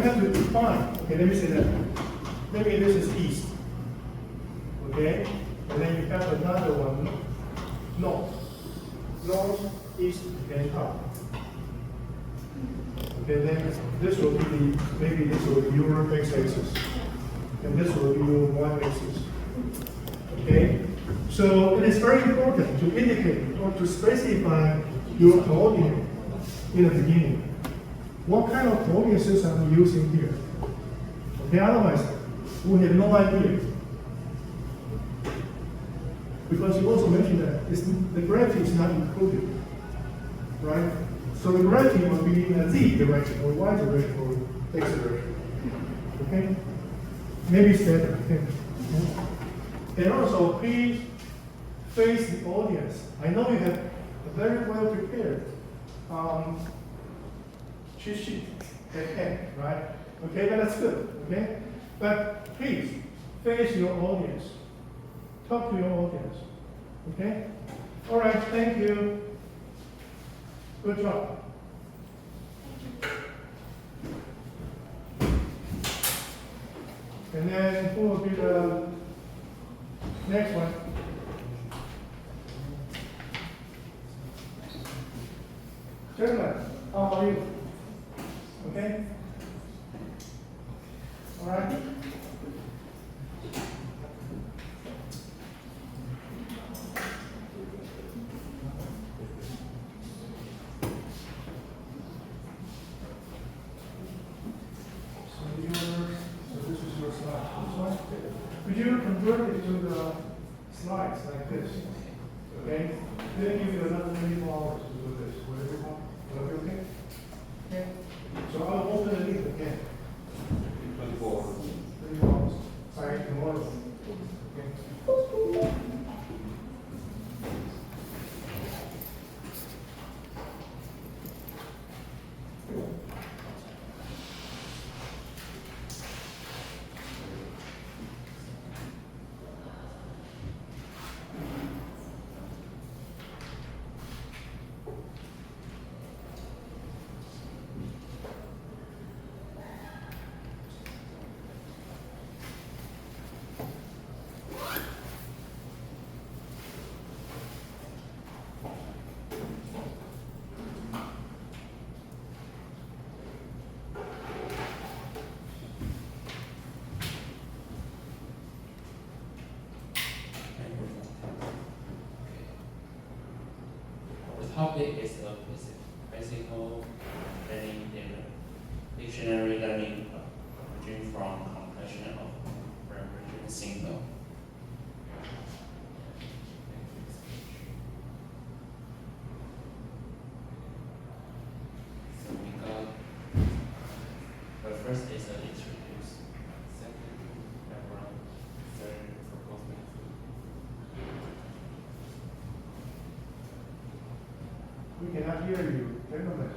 have to define. Okay, let me say that. Maybe this is east. Okay, and then you have another one, north. North, east, and up. Okay, then this will be maybe this will be your x-axis, and this will be your y-axis. Okay, so it is very important to indicate or to specify your coordinate in the beginning. What kind of coordinate system are you using here? Okay, otherwise we have no idea. Because you also mentioned that the gravity is not included, right? So the gravity will be in a z direction or y direction or x direction. Okay? Maybe it's better. Okay? And also, please face the audience. I know you have a very well prepared cheat sheet at hand, right? Okay, that's good. Okay? But please face your audience. Talk to your audience. Okay? All right, thank you. Good job. And then who will be the next one? Gentlemen, how are you? Okay? All right? Could you convert it to the slides like this? Okay? Then give you another 24 hours to do this. Will it be okay? Okay? So I'll open the link again. 24 hours. Sorry, tomorrow. Okay. Topic is a physical learning dictionary learning origin from compression of reversion signal. So we got the first is an introduce, second background, third proposed method. We cannot hear you, gentlemen.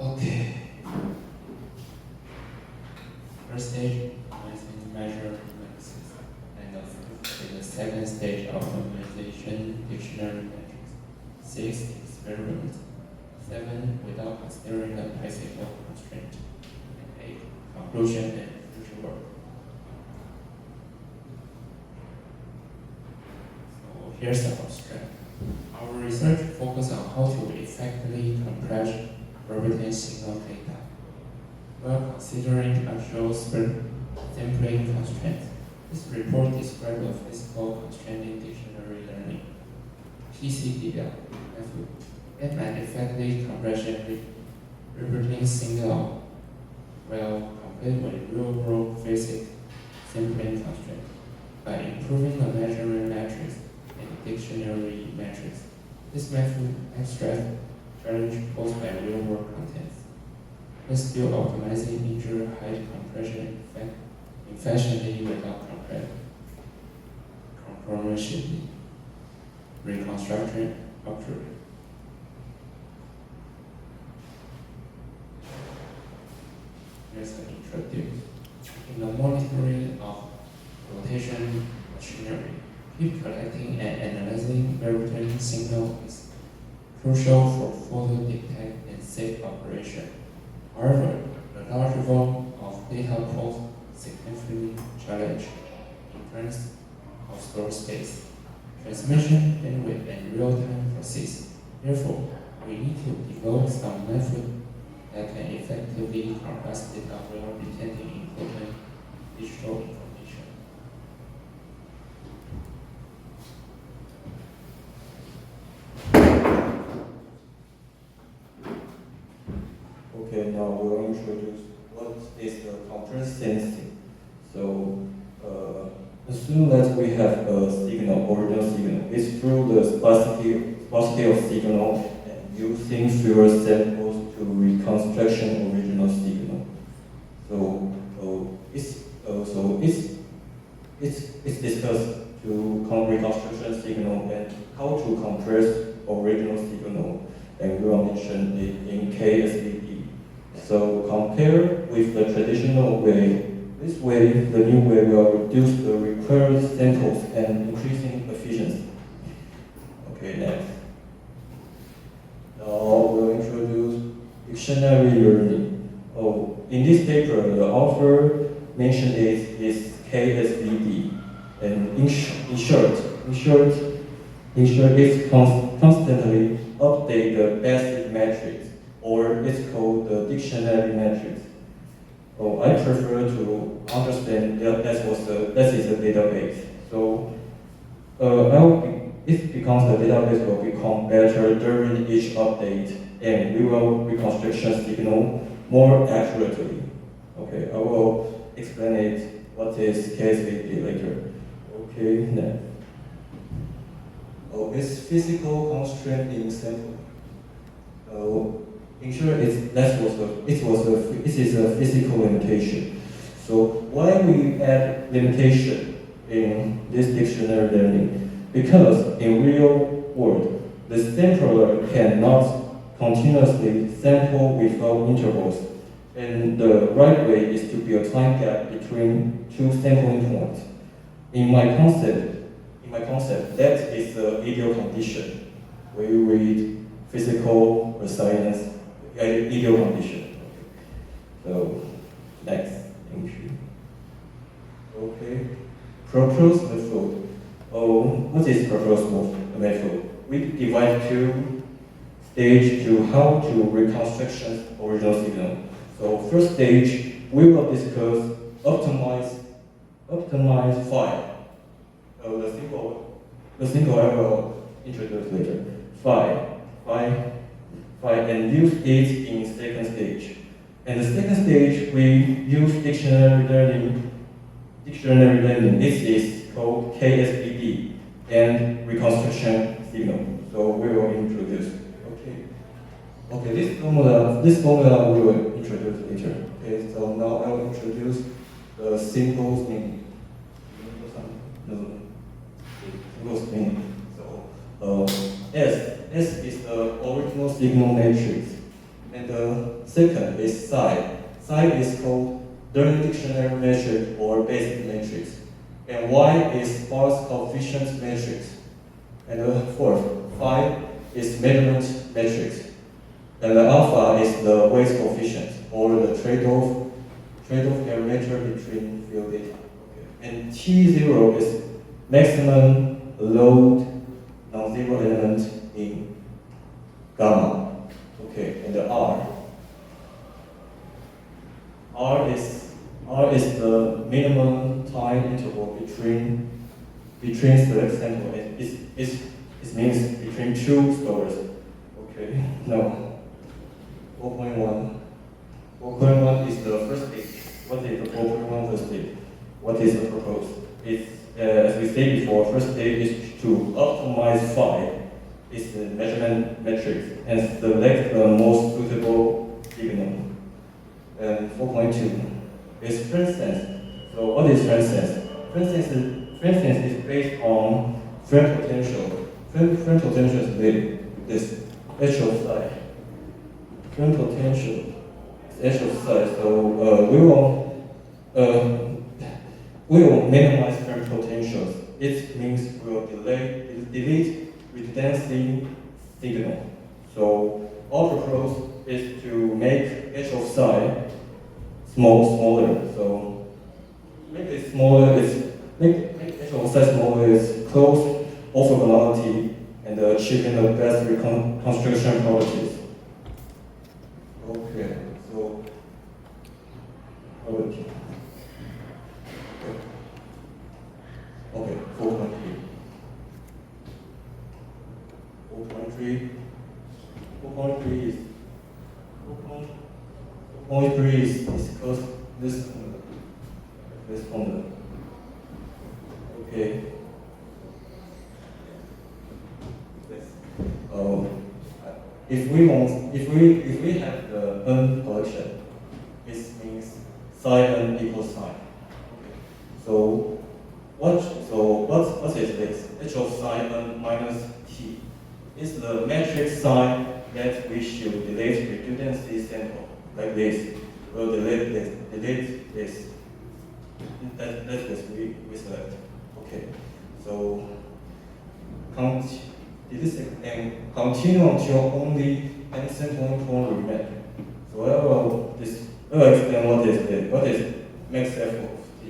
Okay. First stage, measure matrices, and the second stage, optimization dictionary matrix. 6, experiment. 7, without considering the bicycle constraint. And 8, conclusion and future work. So here's the abstract. Our research focuses on how to effectively compress reverting signal data, while considering actual sampling constraints. This report describes a physical constraining dictionary learning (PCDL) method that might effectively compress reverting signal while complete with real-world physics sampling constraints by improving the measurement matrix and dictionary matrix. This method abstracts challenge posed by real-world contents, but still optimizing integer height compression efficiently without compromising reconstruction accurately. Here's an introduction. In the monitoring of rotation machinery, keep collecting and analyzing reverting signal is crucial for photo detect and safe operation. However, the large volume of store space. Transmission, bandwidth, and real-time process. Therefore, we need to develop some method that can effectively compress data while retaining important digital information. Okay, now we'll introduce what is the compressed sensing. So, assume that we have a signal, original signal. It's through the sparsity of signal and using fewer samples to reconstruction original signal. So, it's discussed to reconstruction signal and how to compress original signal, and we will mention it in KSVD. So compare with the traditional way. This way, the new way will reduce the required samples and increasing efficiency. Okay, next. Now we'll introduce dictionary learning. Oh, in this paper, the author mentioned is KSVD, and in short, it's constantly update the basic matrix, or it's called the dictionary matrix. Oh, I prefer to understand that that is a database. So it becomes the database will become better during each update, and we will reconstruction signal more accurately. Okay, I will explain it what is KSVD later. Okay, next. Oh, it's physical constraint in sampling. In short, it is a physical limitation. So why we add limitation in this dictionary learning? Because in real world, the sampler cannot continuously sample without intervals, and the right way is to be a time gap between two sampling points. In my concept, that is the ideal condition. We read physical or science ideal condition. So next, thank you. Okay, proposed method. Oh, what is proposed method? We divide two stages to how to reconstruction original signal. So first stage, we will discuss optimize file. The symbol I will introduce later. File, and use it in second stage. And the second stage, we use dictionary learning. This is called KSVD and reconstruction signal. So we will introduce. Okay. This formula we will introduce later. Okay. So now I will introduce the symbols meaning. Symbols meaning. So S is the original signal matrix, and the second is psi. Psi is called learning dictionary matrix or basic matrix, and Y is sparse coefficient matrix, and the fourth, phi, is measurement matrix, and the alpha is the weight coefficient or the trade-off parameter between field data. Okay. And T0 is maximum load non-zero element in gamma. Okay, and the R is the minimum time interval between select sample. It means between two stores. Okay, now 4.1. 4.1 is the first stage. What is the 4.1 first stage? What is the proposed? It's as we said before, first stage is to optimize phi. It's the measurement matrix and select the most suitable signal. And 4.2 is frame sense. So what is frame sense? Frame sense is based on frame potential. Frame potential is this h of psi. Frame potential is h of psi. So we will minimize frame potentials. It means we will delete redundancy signal. So our proposal is to make h of psi smaller. So make it smaller is make h of success model is close orthogonality and achieving the best reconstruction properties. Okay, so okay, 4.3. 4.3 is 4.3 is because this formula. Okay. Yes. If we have the n collection, this means psi n equals psi. Okay. So what is this? H of psi n minus t is the matrix psi that we should delete redundancy sample like this. We'll delete this. That is we select. Okay. So continue until only n sampling point remain. So I will explain what is max f of t.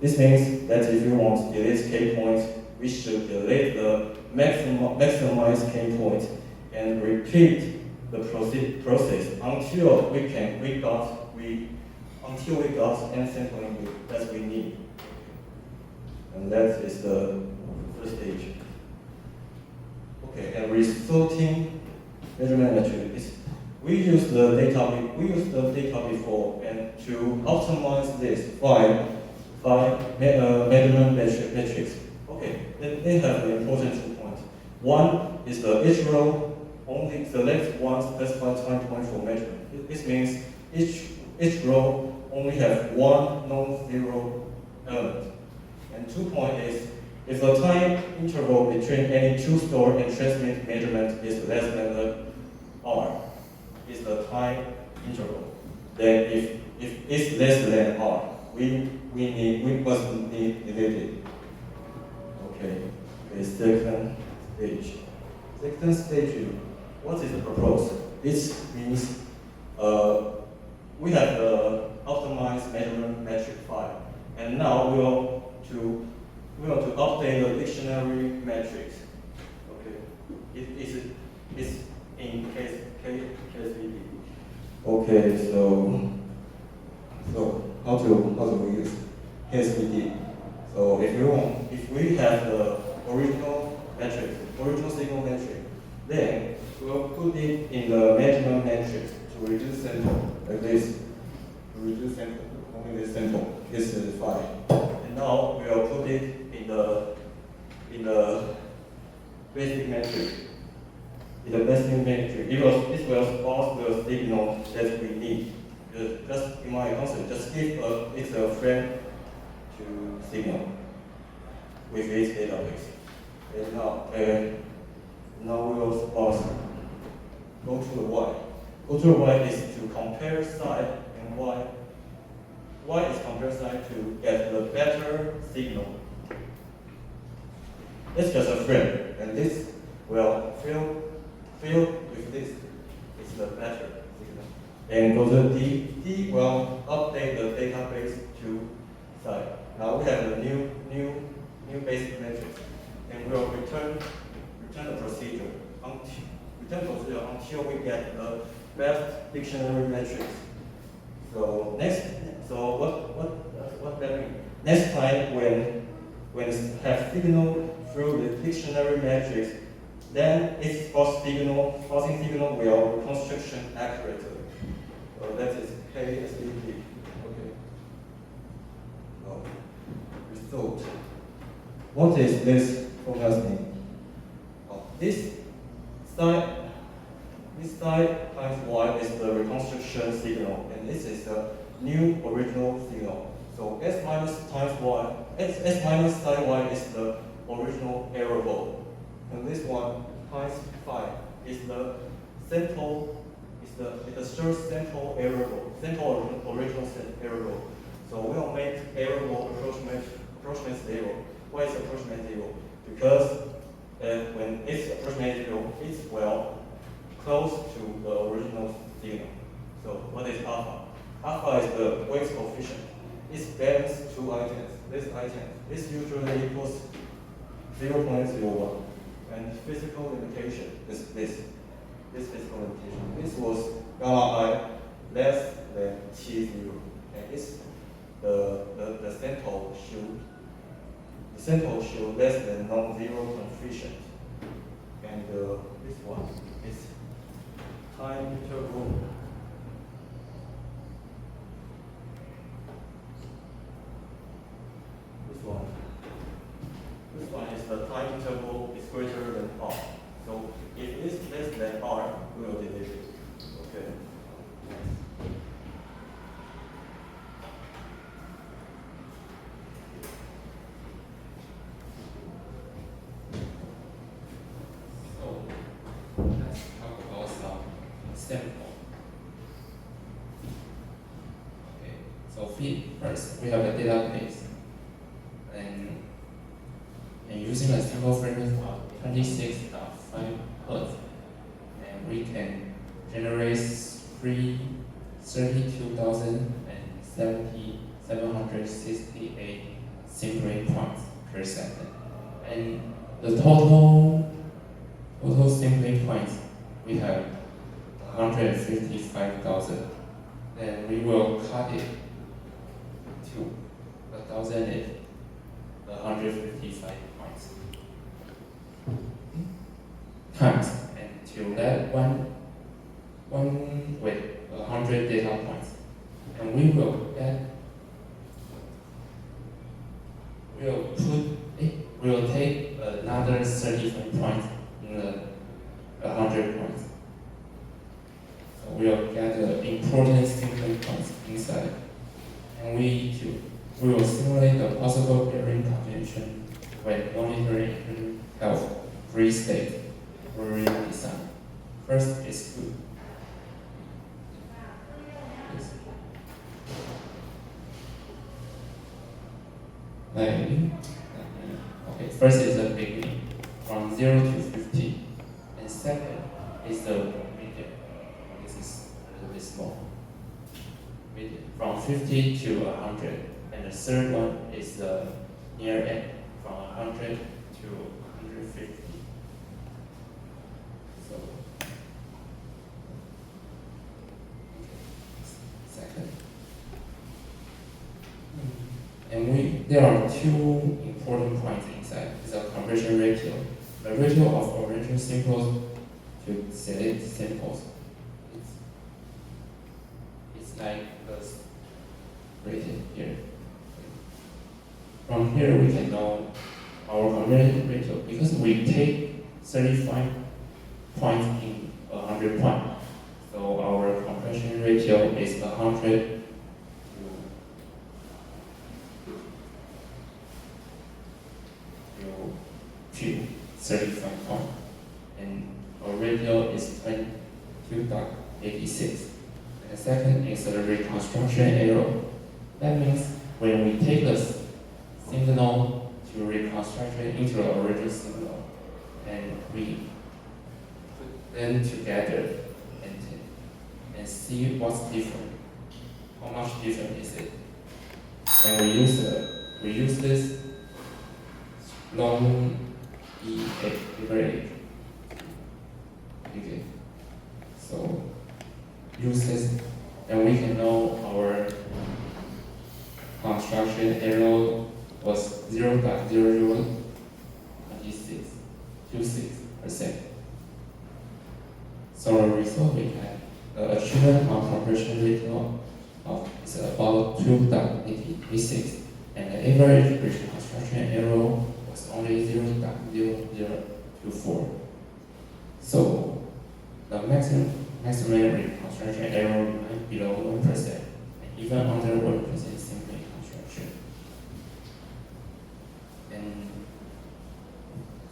This means that if you want to delete k points, we should delete the maximize k point and repeat the process until we got n sampling that we need. And that is the first stage. Okay, and resulting measurement metric. We use the data before, and to optimize this five measurement metrics. Okay, they have an important 2 points. One is the each row only selects one specified time point for measurement. This means each row only have one non-zero element. And 2 point is if the time interval between any two store and transmit measurement is less than the r, is the time interval. Then if it's less than r, we must need deleted. Okay. Second stage. Second stage, what is the proposal? This means we have the optimized measurement metric file, and now we want to update the dictionary metrics. Okay, it's in KSVD. Okay, so how do we use KSVD? So if we have the original signal metric, then we'll put it in the measurement matrix to reduce sample, like this. To reduce sample, only this sample. This is 5. And now we'll put it in the basic metric. In the basic metric, this will spawn the signal that we need. Just in my concept, just give it's a frame to signal with its database. And now we will suppose go to the y. Go to the y is to compare psi and y. Y is compare psi to get the better signal. It's just a frame, and this will fill with this. It's the better signal. And go to D. D will update the database to psi. Now we have a new basic matrix, and we'll return the procedure until we get the best dictionary matrix. So what that means? Next time when have signal through the dictionary matrix, then its pausing signal will reconstruction accurately. So that is KSVD. Okay. Result. What is this formula mean? This side times y is the reconstruction signal, and this is the new original signal. So s minus times y, s minus sine y is the original error ball, and this one times 5 is the central, it assures central error ball, central original error ball. So we'll make error ball approximate 0. Why is approximate 0? Because when it's approximate 0, it's well close to the original signal. So what is alpha? Alpha is the weight coefficient. it spans two items. This usually equals 0.01. And physical limitation is this physical limitation. This was gamma I less than T0. And it's the central show less than non-zero coefficient. And this one is time interval. This one is the time interval is greater than R. So if it's less than R, we will delete it. Okay. So let's talk about some example. Okay. So first we have a database. And using a single frequency of 26.5 Hz, and we can generate 32,768 sampling points per second. And the total sampling points, we have 155,000. Then we will cut it to 1,155 points times, and to that one with 100 data points, and we will take another 35 points in the 100 points. So we'll get the important sampling points inside, and we will simulate the possible bearing convention when monitoring health free state during design. First is good. Okay, first is the beginning, from 0 to 50, and second is the median. This is a little bit small. Median, from 50 to 100, and the third one is the near end, from 100 to 150. So, second. And there are two important points inside. It's a conversion ratio. The ratio of original samples to select samples. It's like this rated here. From here we can know our conversion ratio because we take 35 points in 100 points. So our conversion ratio is 100 to 35 points, and our ratio is 22.86. And the second is the reconstruction error. That means when we take the signal to reconstruct it into the original signal, and we put them together and see what's different, how much different is it, and we use this long E8. Okay. So use this, and we can know our construction error was 0.0026%. So the result we had the achievement of conversion ratio is about 2.86, and the average reconstruction error was only 0.0024. So the maximum reconstruction error remained below 1%, and even under 1% simple reconstruction. And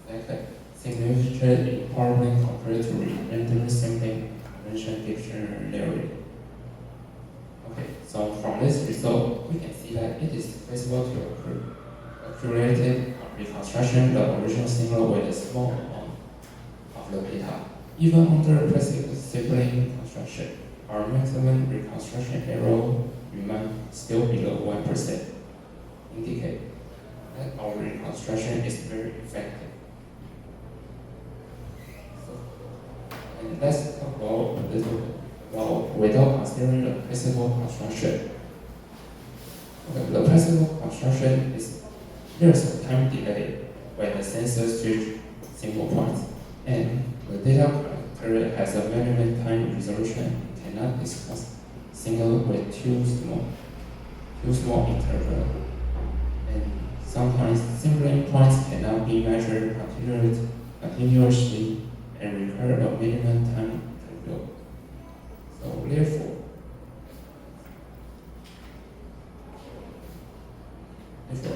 second, significant improvement compared to random sampling convention dictionary. Okay, so from this result, we can see that it is feasible to accurate reconstruction the original signal with a small amount of the data. Even under precise sampling construction, our maximum reconstruction error remain still below 1%, indicate that our reconstruction is very effective. And let's talk about a little bit about without considering the flexible construction. Okay, the flexible construction is there's a time delay when the sensor switch single points, and the data collector has a minimum time resolution and cannot discuss signal with too small interval. And sometimes sampling points cannot be measured continuously and require a minimum time interval. So therefore,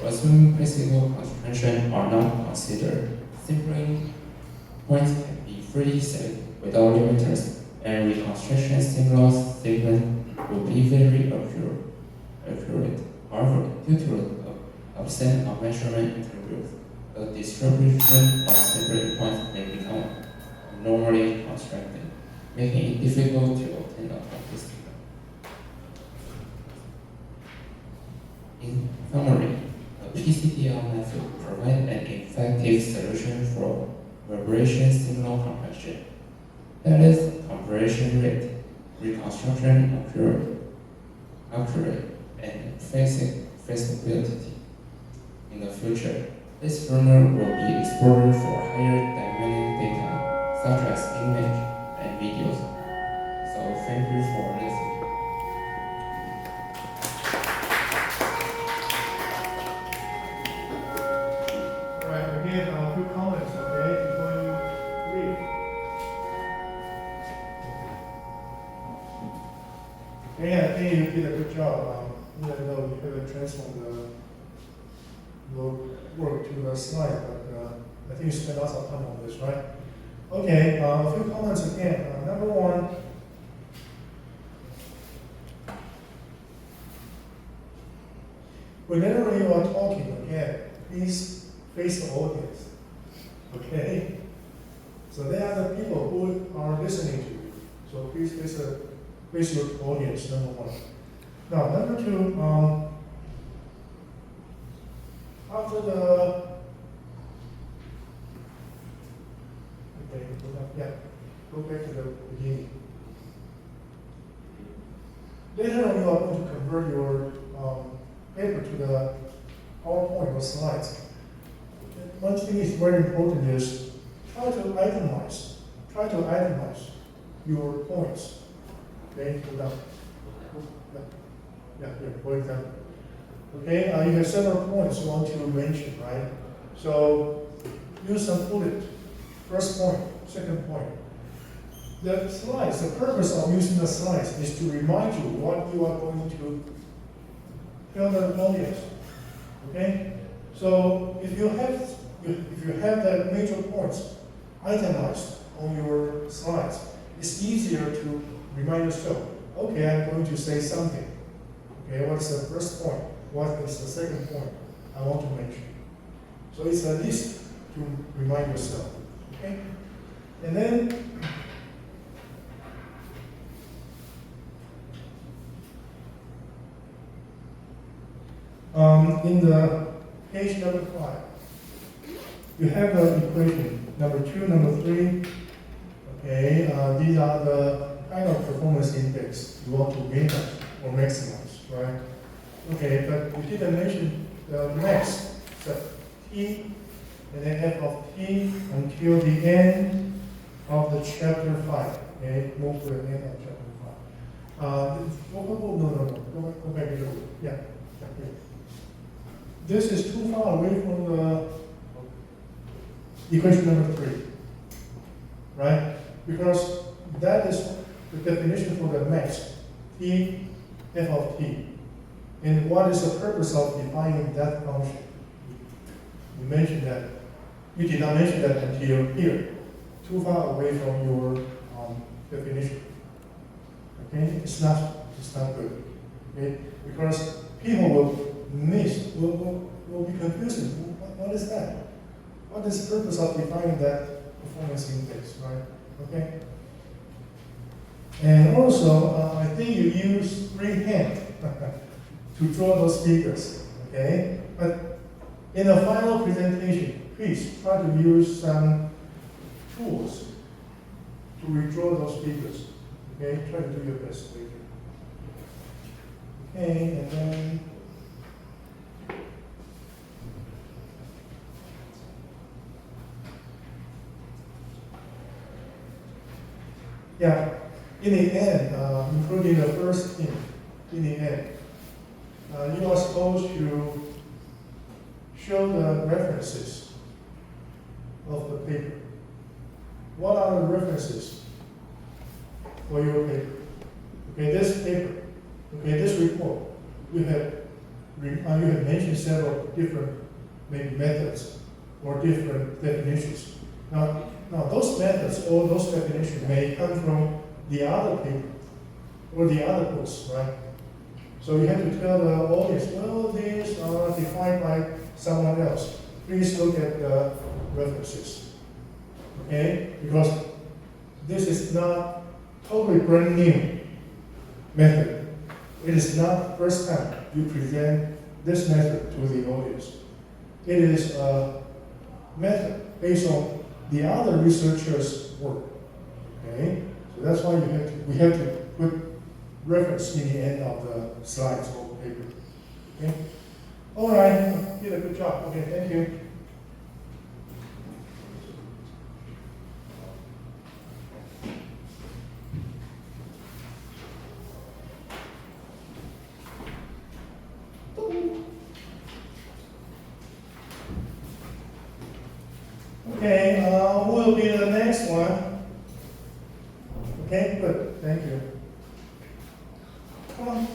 assuming flexible construction are not considered, sampling points can be freely set without limiters, and reconstruction signal segment will be very accurate. However, due to the absence of measurement intervals, the distribution of sampling points may become normally constructed, making it difficult to obtain a complete signal. In summary, the PCDL method provides an effective solution for vibration signal compression. That is, compression rate, reconstruction accurate, and flexibility. In the future, this framework will be explored for higher dimensional data, such as image and videos. So thank you for listening. All right, again, a few comments, okay, before you leave. Yeah, I think you did a good job, even though you haven't transformed the work to the slide, but I think you spent lots of time on this, right? Okay, a few comments again. Number one, whenever you are talking, again, please face the audience, okay? So they are the people who are listening to you. So please face your audience, number one. Now, number two, after the, okay, go back to the beginning. Later on, you are going to convert your paper to the PowerPoint or slides. One thing is very important is try to itemize your points. Okay, go down. Yeah, going down. Okay, you have several points you want to mention, right? So use some bullet. First point, second point. The slides, the purpose of using the slides is to remind you what you are going to tell the audience. Okay? So if you have the major points itemized on your slides, it's easier to remind yourself, okay, I'm going to say something. Okay, what's the first point? What is the second point I want to mention? So it's a list to remind yourself. Okay? And then in the page number 5, you have the equation, number 2, number 3. Okay, these are the kind of performance index you want to minimize or maximize, right? Okay, but we didn't mention the max, so t and then f of t until the end of the chapter 5. Okay, move to the end of chapter 5. Go back a little bit. Yeah. This is too far away from the equation number 3, right? Because that is the definition for the max, t f of t. And what is the purpose of defining that function? You mentioned that. You did not mention that until here, too far away from your definition. Okay, it's not good. Okay, because people will be confused. What is that? What is the purpose of defining that performance index, right? Okay. And also, I think you use freehand to draw those figures, okay? But in the final presentation, please try to use some tools to redraw those figures, okay? Try to do your best later. Okay, and then yeah, in the end, including the first hint, in the end, you are supposed to show the references of the paper. What are the references for your paper? Okay, this paper, okay, this report, you have mentioned several different maybe methods or different definitions. Now those methods or those definitions may come from the other paper or the other books, right? So you have to tell the audience, well, these are defined by someone else. Please look at the references, okay? Because this is not totally brand new method. It is not the first time you present this method to the audience. It is a method based on the other researchers' work, okay? So that's why we have to put reference in the end of the slides or paper, okay? All right, you did a good job. Okay, thank you. Okay, who will be the next one? Okay, good, thank you. Come on.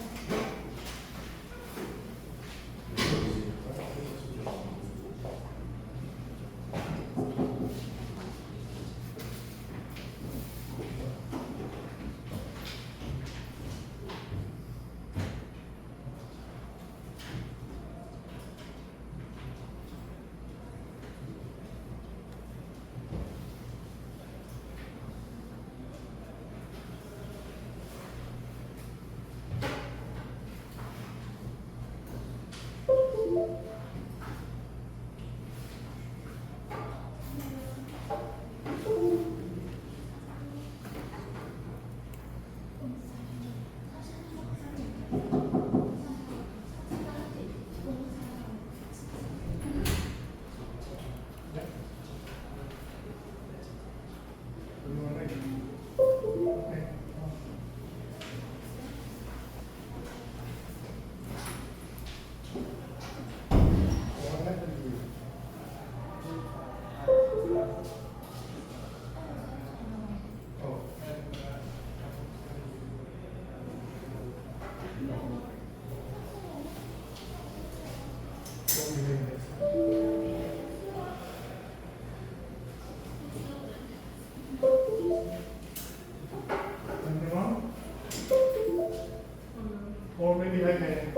Or maybe I can.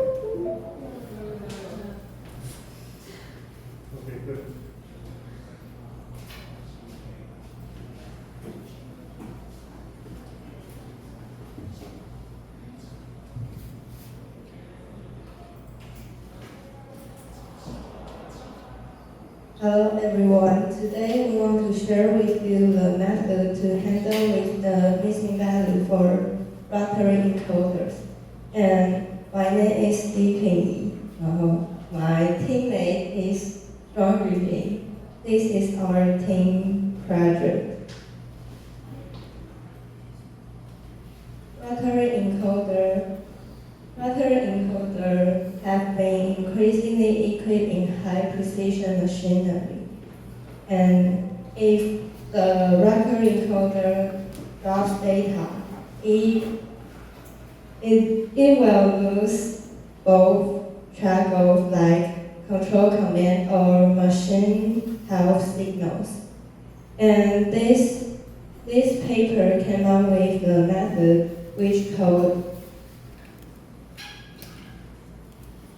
Okay, good. Hello everyone. Today we want to share with you the method to handle with the missing value for rotary encoders. And my name is Stephen. My teammate is John Yulin. This is our team project. Rotary encoder have been increasingly equipped in high precision machinery. And if the rotary encoder drops data, it will lose both track of like control command or machine health signals. And this paper came up with the method which called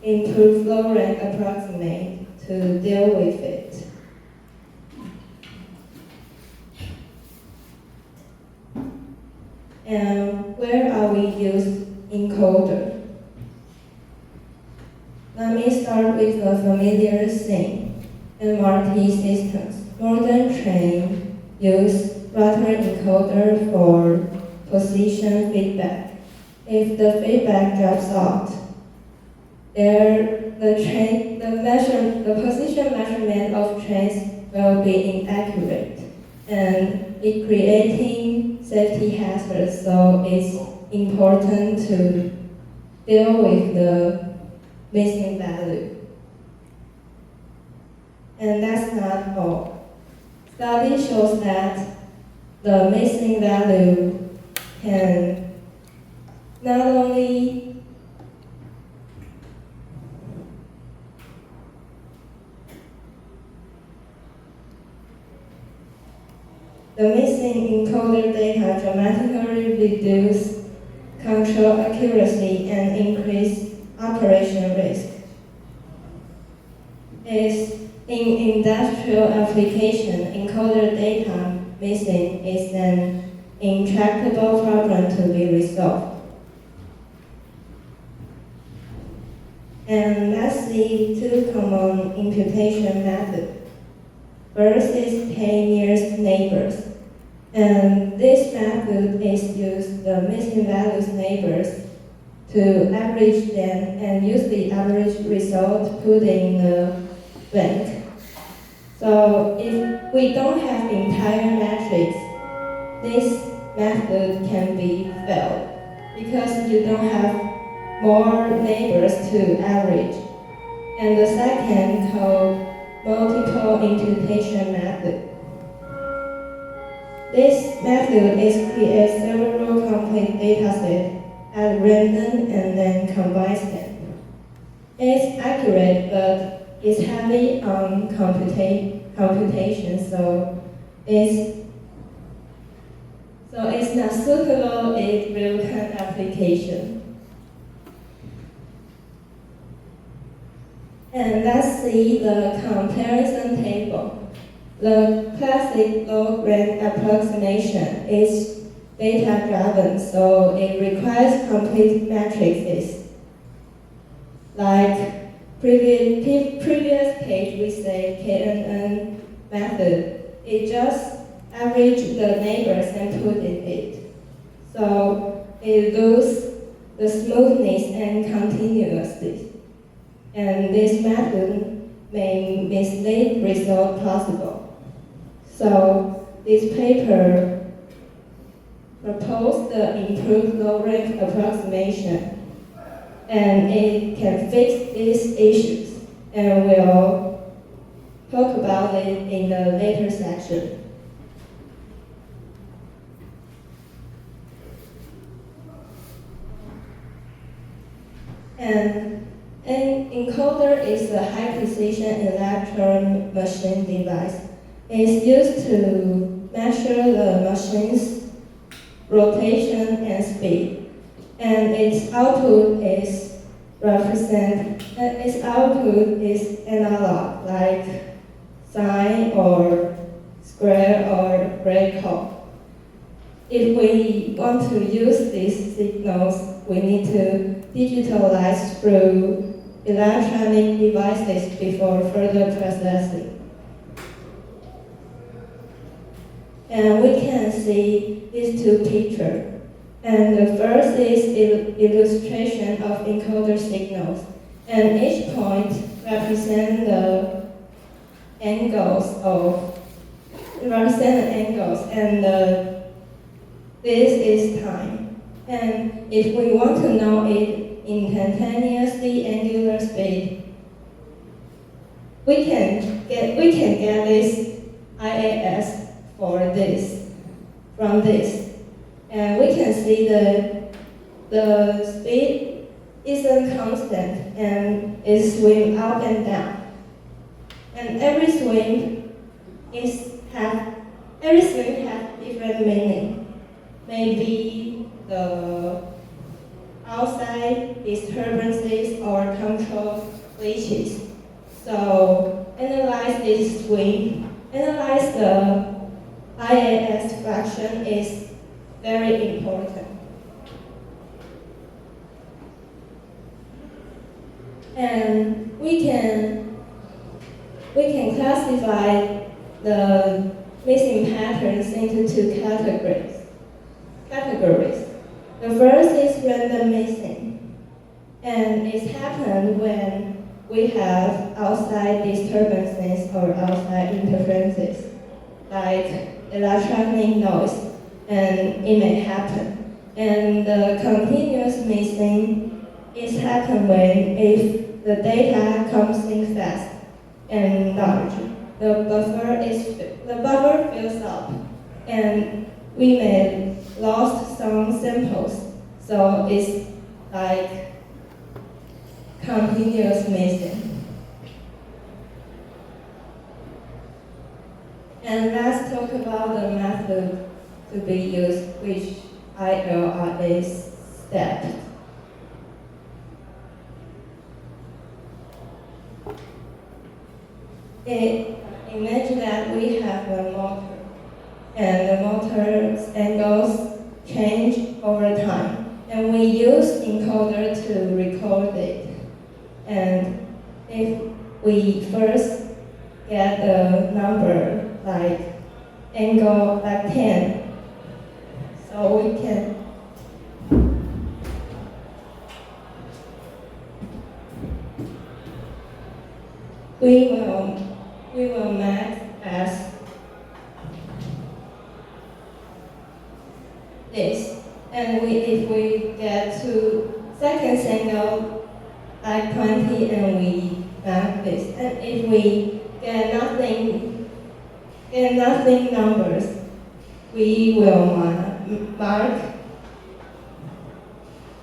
improve flow rank approximate to deal with it. And where are we use encoder? Let me start with a familiar thing. MRT systems. Modern trains use rotary encoder for position feedback. If the feedback drops out, the position measurement of trains will be inaccurate, and it creating safety hazards. So it's important to deal with the missing value. And that's not all. Study shows that the missing value can not only the missing encoder data dramatically reduce control accuracy and increase operation risk. Is in industrial application, encoder data missing is an intractable problem to be resolved. And let's see two common imputation methods. First is pay nearest neighbors. And this method is use the missing values neighbors to average them and use the average result put in the bank. So if we don't have entire matrix, this method can be failed because you don't have more neighbors to average. And the second called multiple imputation method. This method is create several complete datasets at random and then combines them. It's accurate, but it's heavy on computation, so it's not suitable in real-time application. And let's see the comparison table. The classic log-rank approximation is data-driven, so it requires complete matrices. Like previous page, we say KNN method. It just average the neighbors and put in it. So it loses the smoothness and continuousness. And this method may mislead result possible. So this paper proposed the improved low-rank approximation, and it can fix these issues, and we'll talk about it in the later section. And an encoder is a high-precision electron machine device. It's used to measure the machine's rotation and speed, and its output is analog, like sine or square or breakout. If we want to use these signals, we need to digitalize through electronic devices before further processing. And we can see these two pictures. And the first is illustration of encoder signals. And each point represents the angles, and this is time. And if we want to know it instantaneously angular speed, we can get this IAS from this. And we can see the speed isn't constant and it swings up and down. And every swing has different meaning. Maybe the outside disturbances or control glitches. So analyze this swing. Analyze the IAS fraction is very important. And we can classify the missing patterns into two categories. The first is random missing, and it happens when we have outside disturbances or outside interferences, like electronic noise, and it may happen. And the continuous missing is happen when if the data comes in fast and large, the buffer fills up, and we may lost some samples. So it's like continuous missing. And let's talk about the method to be used, which ILRA step. Imagine that we have a motor, and the motor's angles change over time, and we use encoder to record it. And if we first get the number like angle like 10, so we can we will max as this, and if we get to second angle like 20, and we max this, and if we get nothing numbers, we will mark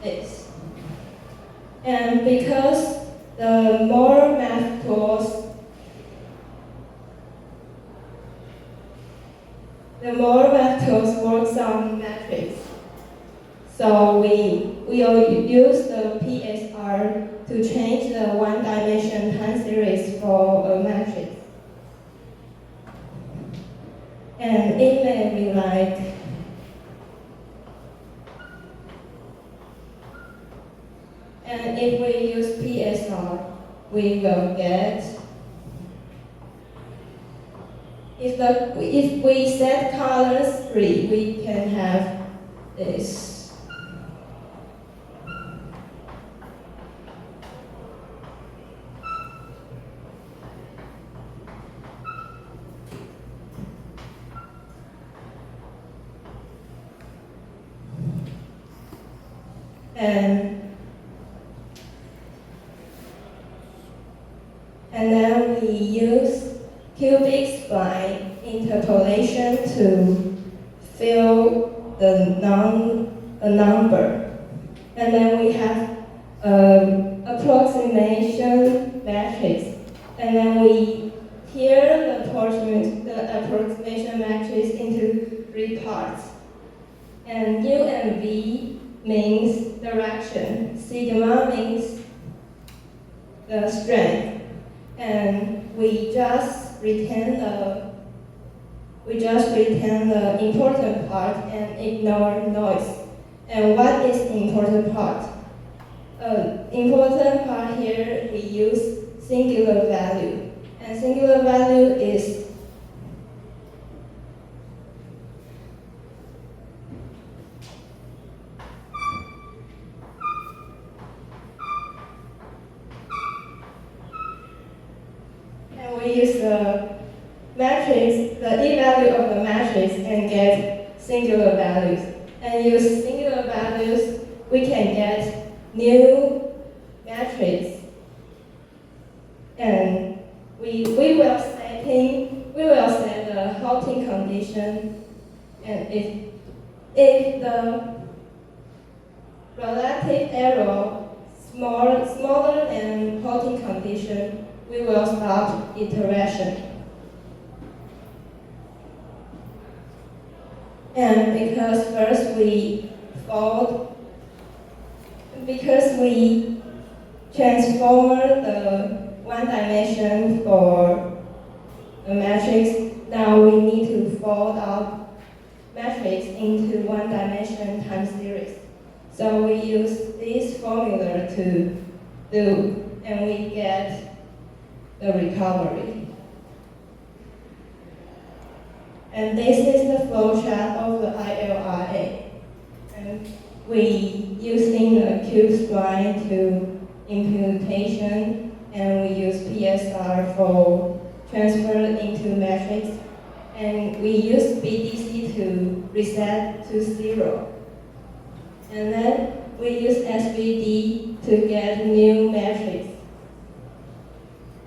this. And because the more math tools, works on metrics, so we will use the PSR to change the one-dimension time series for a matrix. And it may be like and if we use PSR, we will get if we set colors 3, we can have this. And then we use cubic spline interpolation to fill a number. And then we have approximation matrix. And then we tear the approximation matrix into 3 parts. And U and V means direction, sigma means the strength. And we just retain the important part and ignore noise. And what is the important part? Important part here we use singular value, and singular value is we use the matrix, the e-value of the matrix, and get singular values. And use singular values, we can get new matrix. And we will set the halting condition. And if the relative error smaller than halting condition, we will stop iteration. And because we transform the one dimension for a matrix, now we need to fold out matrix into one dimension time series. So we use this formula to do. and we get the recovery. And this is the flowchart of the ILRA. And we using a Q-spline to implementation, and we use PSR for transfer into matrix, and we use BDC to reset to 0. And then we use SVD to get new matrix.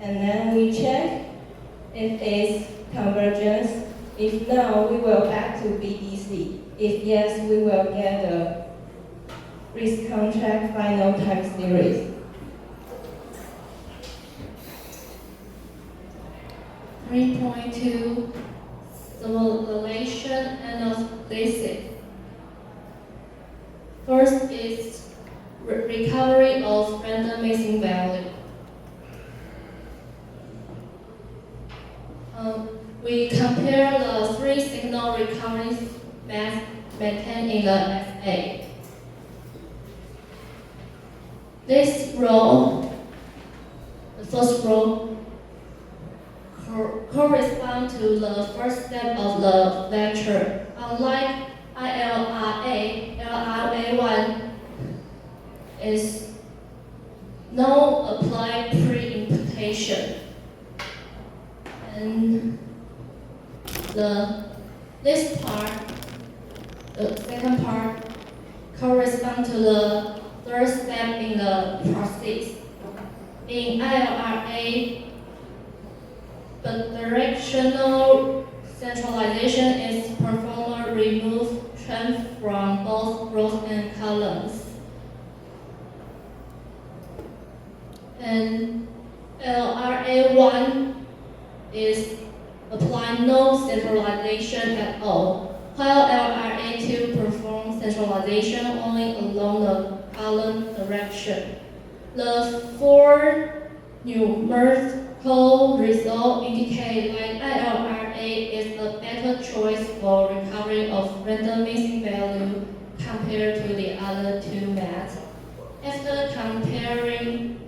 And then we check if it's convergence. If no, we will back to BDC. If yes, we will get a risk contract final time series. 3.2 Simulation analysis. First is recovery of random missing value. We compare the 3 signal recovery math maintained in the SA. This row, the first row, correspond to the first step of the lecture. Unlike ILRA, LRA1 is no applied pre-imputation. And this part, the second part, corresponds to the third step in the process. In ILRA, the directional centralization is performed remove trend from both rows and columns. And LRA1 is apply no centralization at all, while LRA2 performs centralization only along the column direction. The 4 numerical results indicate that ILRA is a better choice for recovery of random missing value compared to the other 2 methods. After comparing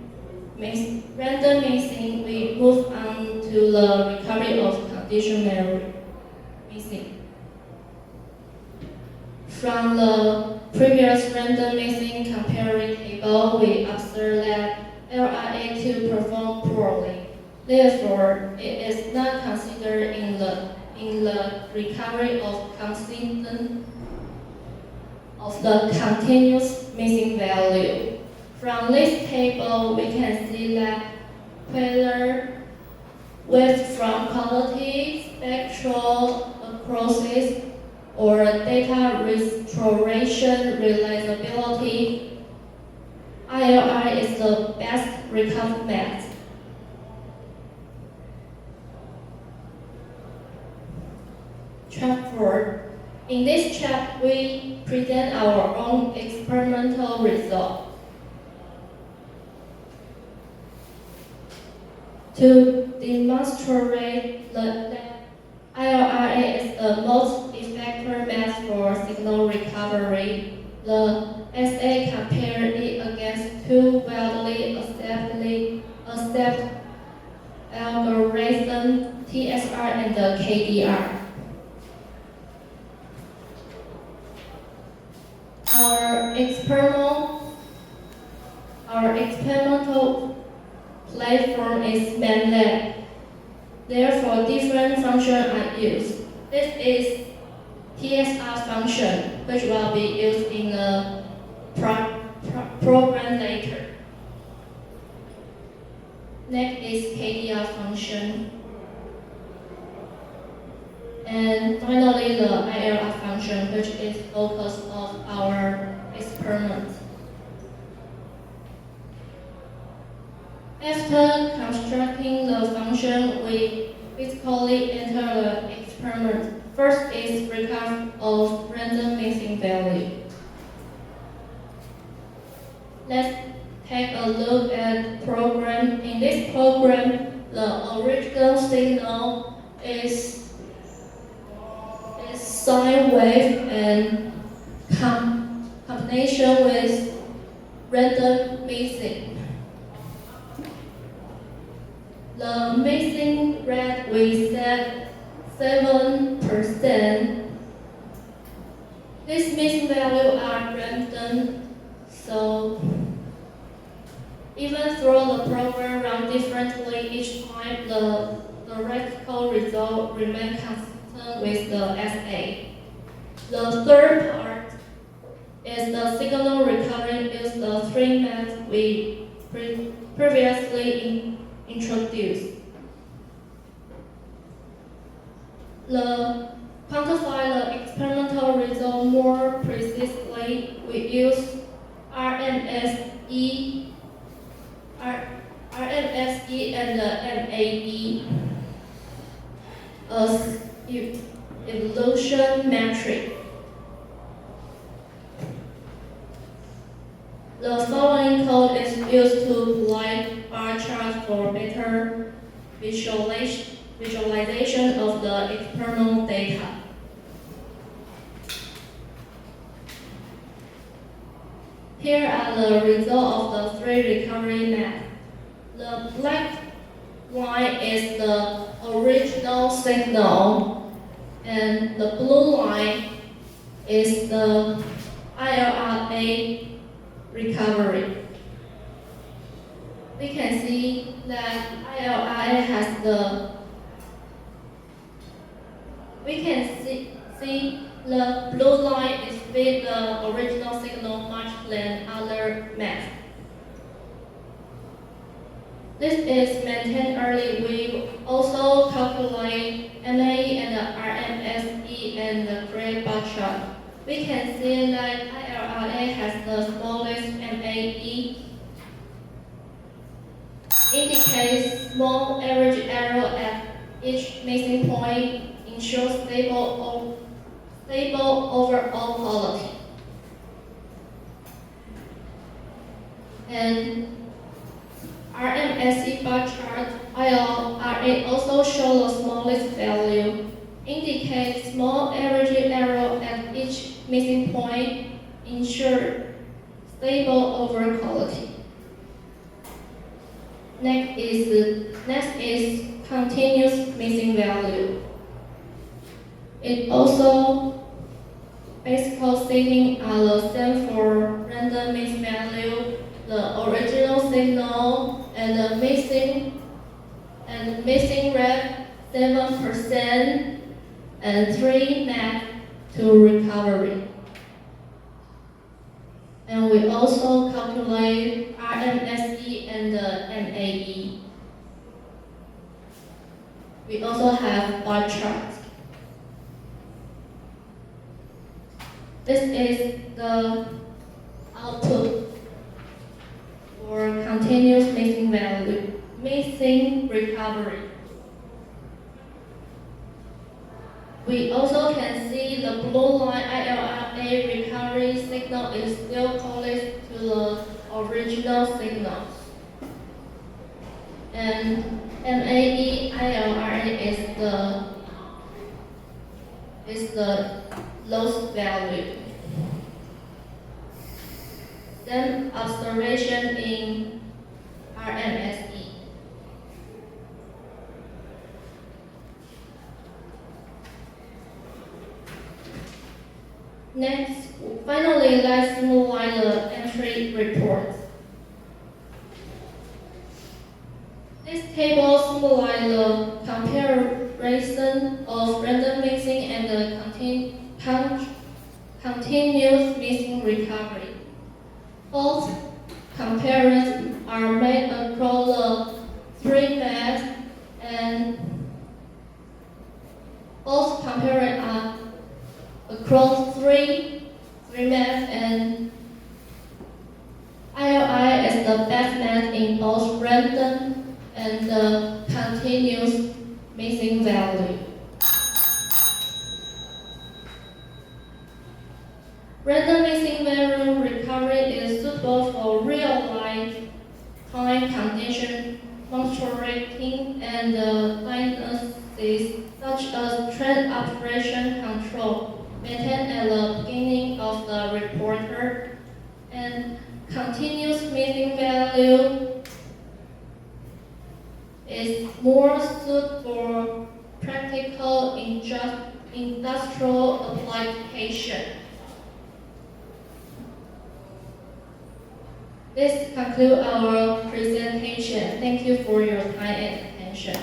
random missing, we move on to the recovery of conditional missing. From the previous random missing comparing table, we observe that LRA2 performed poorly. Therefore, it is not considered in the recovery of the continuous missing value. From this table, we can see that whether width from quality, spectral process, or data restoration reliability, ILR is the best recovery method. Chapter 4. In this chapter, we present our own experimental result. To demonstrate that ILRA is the most effective method for signal recovery, the SA compared it against 2 widely accepted algorithms, TSR and the KDR. Our experimental platform is man-led. Therefore, different functions are used. This is TSR function, which will be used in the program later. Next is KDR function. And finally, the ILR function, which is focus of our experiment. After constructing the function, we physically enter the experiment. First is recovery of random missing value. Let's take a look at the program. In this program, the original signal is sine wave and combination with random missing. The missing red we set 7%. These missing values are random, so even though the program runs differently each time, the theoretical result remains consistent with the SA. The third part is the signal recovery using the three methods we previously introduced. To quantify the experimental result more precisely, we use RMSE and the MAE as evolution metric. The following code is used to plot bar charts for better visualization of the external data. Here are the results of the three recovery methods. The black line is the original signal, and the blue line is the ILRA recovery. We can see that ILRA has the blue line is with the original signal much than other methods. This is maintained early. We also calculate MAE and the RMSE and the gray bar chart. We can see that ILRA has the smallest MAE, indicates small average error at each missing point, ensures stable overall quality. And RMSE bar chart, ILRA also shows the smallest value, indicates small average error at each missing point, ensure stable overall quality. Next is continuous missing value. It also basically setting are the same for random missing value, the original signal, and the missing red 7%, and 3 map to recovery. And we also calculate RMSE and the MAE. We also have bar charts. This is the output for continuous missing value, missing recovery. We also can see the blue line ILRA recovery signal is still close to the original signals. And MAE ILRA is the loss value. Then observation in RMSE. Next, finally, let's simulate the entry report. This table symbolizes the comparison of random missing and the continuous missing recovery. Both comparisons are made across the 3 maps, and both comparisons are across three maps, and ILI is the best map in both random and the continuous missing value. Random missing value recovery is suitable for real-life time condition monitoring and diagnosis, such as trend operation control, maintained at the beginning of the reporter, and continuous missing value is more suited for practical industrial application. This concludes our presentation. Thank you for your time and attention.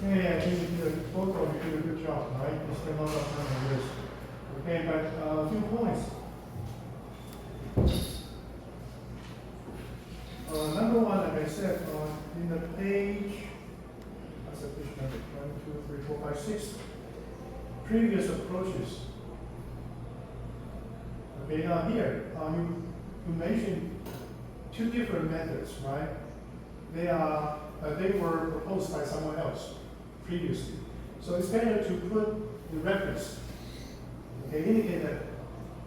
Okay, I think both of you did a good job, right? You spent a lot of time on this. Okay, but a few points. Number one, like I said, in the page, that's the page number, 1, 2, 3, 4, 5, 6, previous approaches. Okay, now here, you mentioned two different methods, right? They were proposed by someone else previously. So it's better to put the reference, okay, indicate that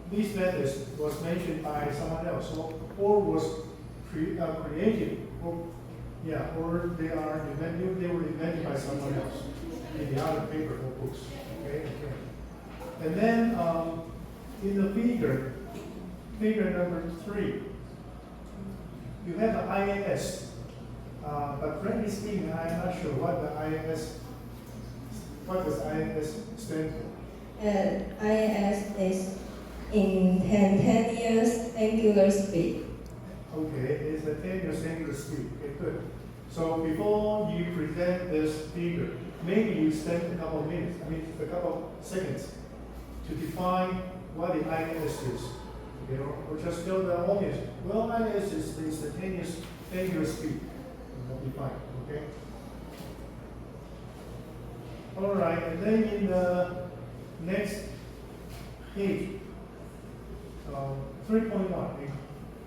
these methods was mentioned by someone else, or was created, or they were invented by someone else in the other paper or books. Okay. And then in the figure number 3, you have the IAS, but frankly speaking, I'm not sure what does IAS stand for? IAS is in 10 years angular speed. Okay, it's a 10 years angular speed. Okay, good. So before you present this figure, maybe you spend a couple of seconds to define what the IAS is. Okay, or just tell the audience, well, IAS is the 10 years angular speed. That'll be fine, okay? All right, and then in the next page, 3.1,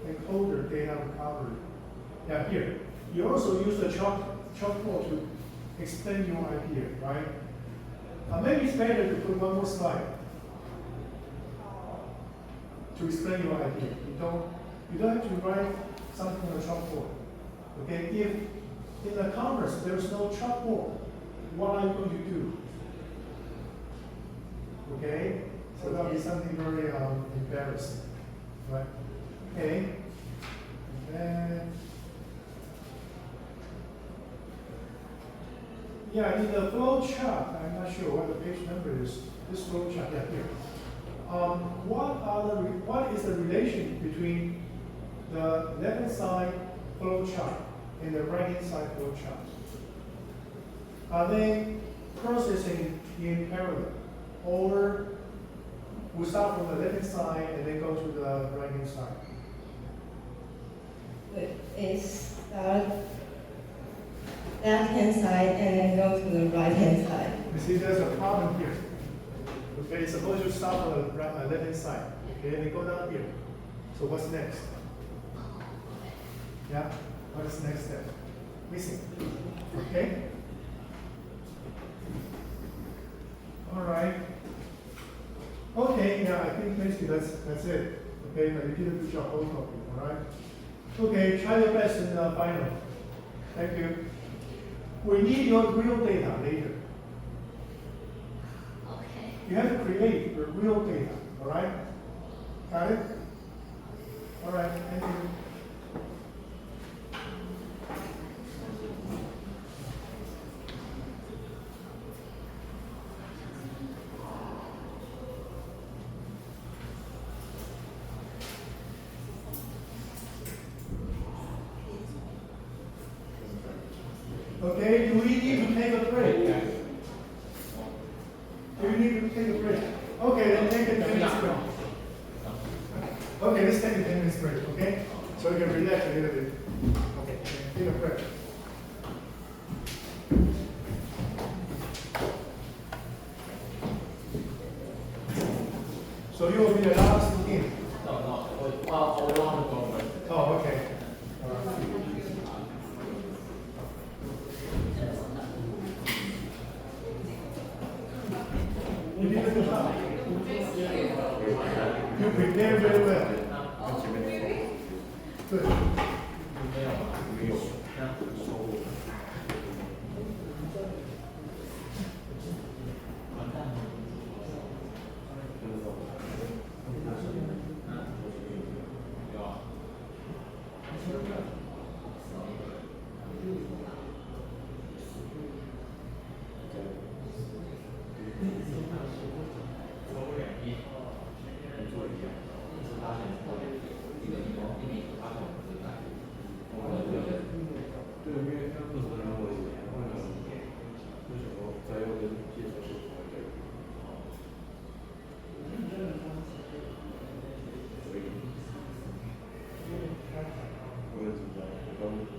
encoder data recovery. Yeah, here. You also use the chalkboard to explain your idea, right? Maybe it's better to put one more slide to explain your idea. You don't have to write something on the chalkboard. Okay, if in the conference there's no chalkboard, what are you going to do? Okay, so that'll be something very embarrassing, right? Okay, and then yeah, in the flow chart, I'm not sure what the page number is. This flow chart, yeah, here. What is the relation between the left-hand side flow chart and the right-hand side flow chart? Are they processing in parallel, or we start from the left-hand side and then go to the right-hand side? It's start left-hand side and then go to the right-hand side. You see, there's a problem here. Okay, suppose you start on the left-hand side, okay, and then go down here. So what's next? Yeah, what is the next step? Missing. Okay. All right. Okay, yeah, I think basically that's it. Okay, but you did a good job, both of you. All right. Okay, try your best in the final. Thank you. We need your real data later. Okay. You have to create the real data, all right? Got it? All right, thank you. Okay, do we need to take a break? Do we need to take a break? Okay, then take a 10 minutes break. Okay, let's take a 10 minutes break, okay? So we can relax a little bit. Okay, take a break. So you will be the last in? No, I want to go first. Oh, okay. You did a good job. You prepared very well. Good.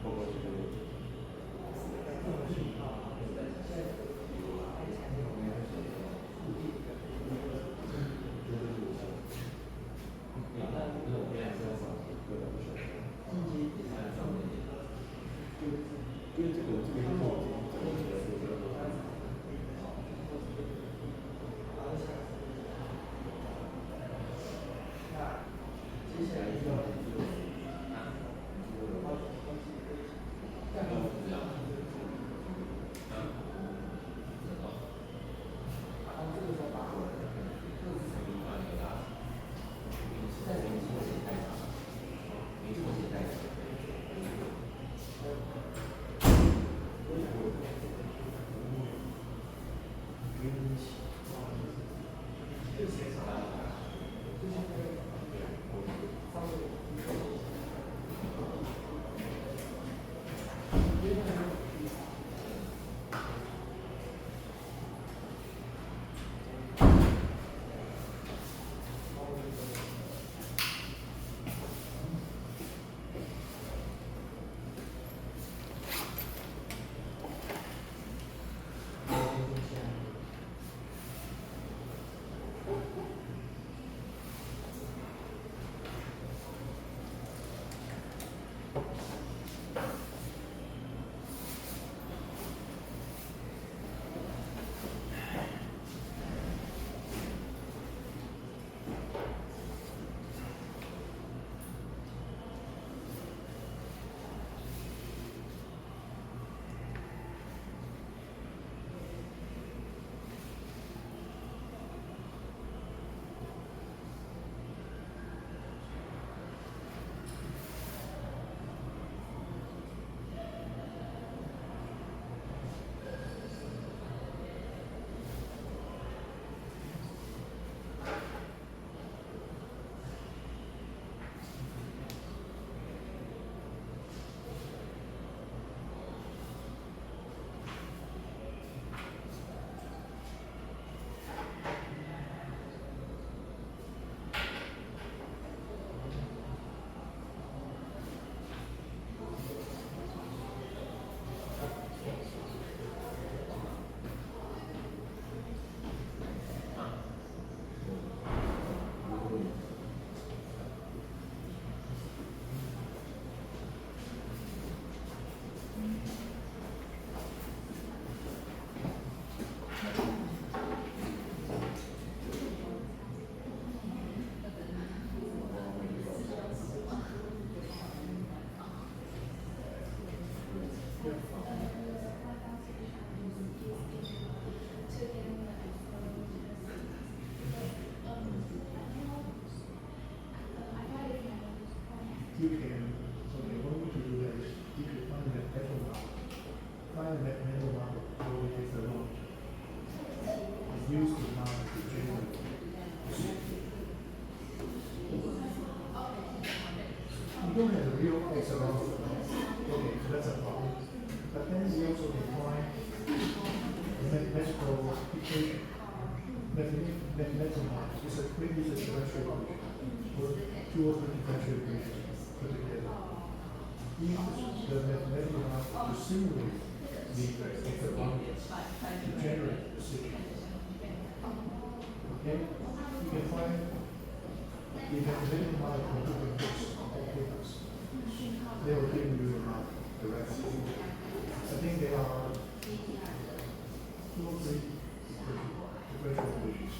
报告这个。You can, okay, what we can do is, you can find that mental model. Find that mental model, where we take the launch. And use the model to generate. You don't have a real X around the launch. Okay, so that's a problem. But then we also define the mathematical equation. Mathematical model. It's a differential equation. Or two or three differential equations put together. Use the mathematical model to simulate the effect of the bond to generate the signal. Okay? You can find the mathematical model from different books on all papers. They will give you the model directly. I think there are two or three differential equations.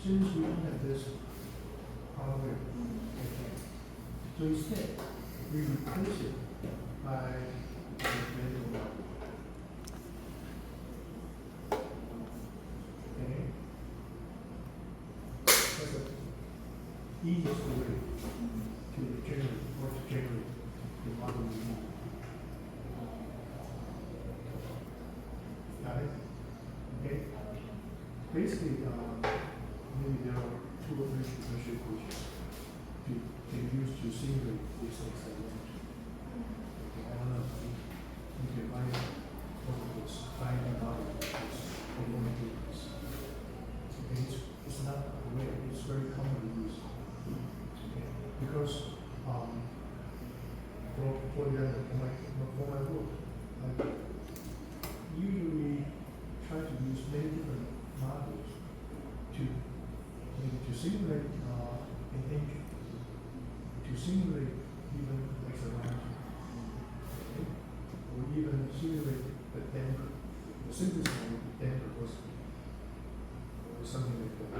since we don't have this hardware, so instead, we replace it by the manual value. Okay? That's the easiest way to generate the model we need. Got it? Okay? Basically, maybe there are two or three differential equations to use to simulate these things that we want. Okay, I don't know. You can find one of those, find a model of this, or one of these. Okay, it's not rare, it's very commonly used. Okay, because for my work, I usually try to use many different models to maybe to simulate an engine, to simulate even accelerometer, okay? Or even simulate the damper, the simplest one would be damper or something like that.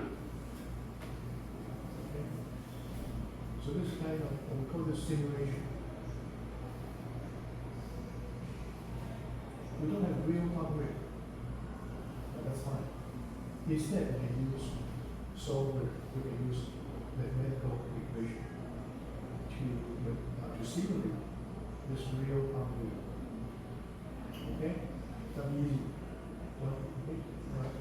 Okay? So this kind of, we call this simulation. We don't have real hardware, but that's fine. Instead, we can use software, we can use mathematical equation to simulate this real hardware. Okay? That's easy. Well, okay? Right.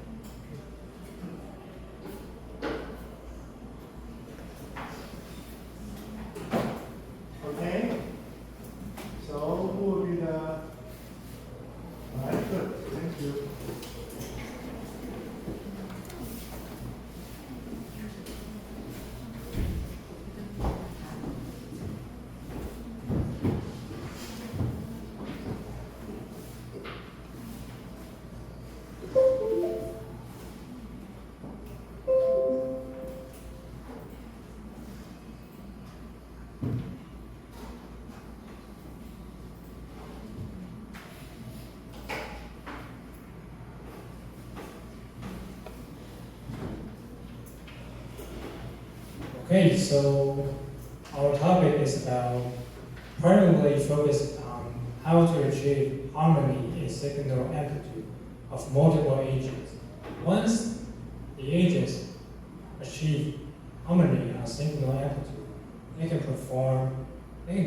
Okay? So, who will be the... All right, good. Thank you. Okay, so our topic is about primarily focused on how to achieve harmony in signal amplitude of multiple agents. Once the agents achieve harmony on signal amplitude, they can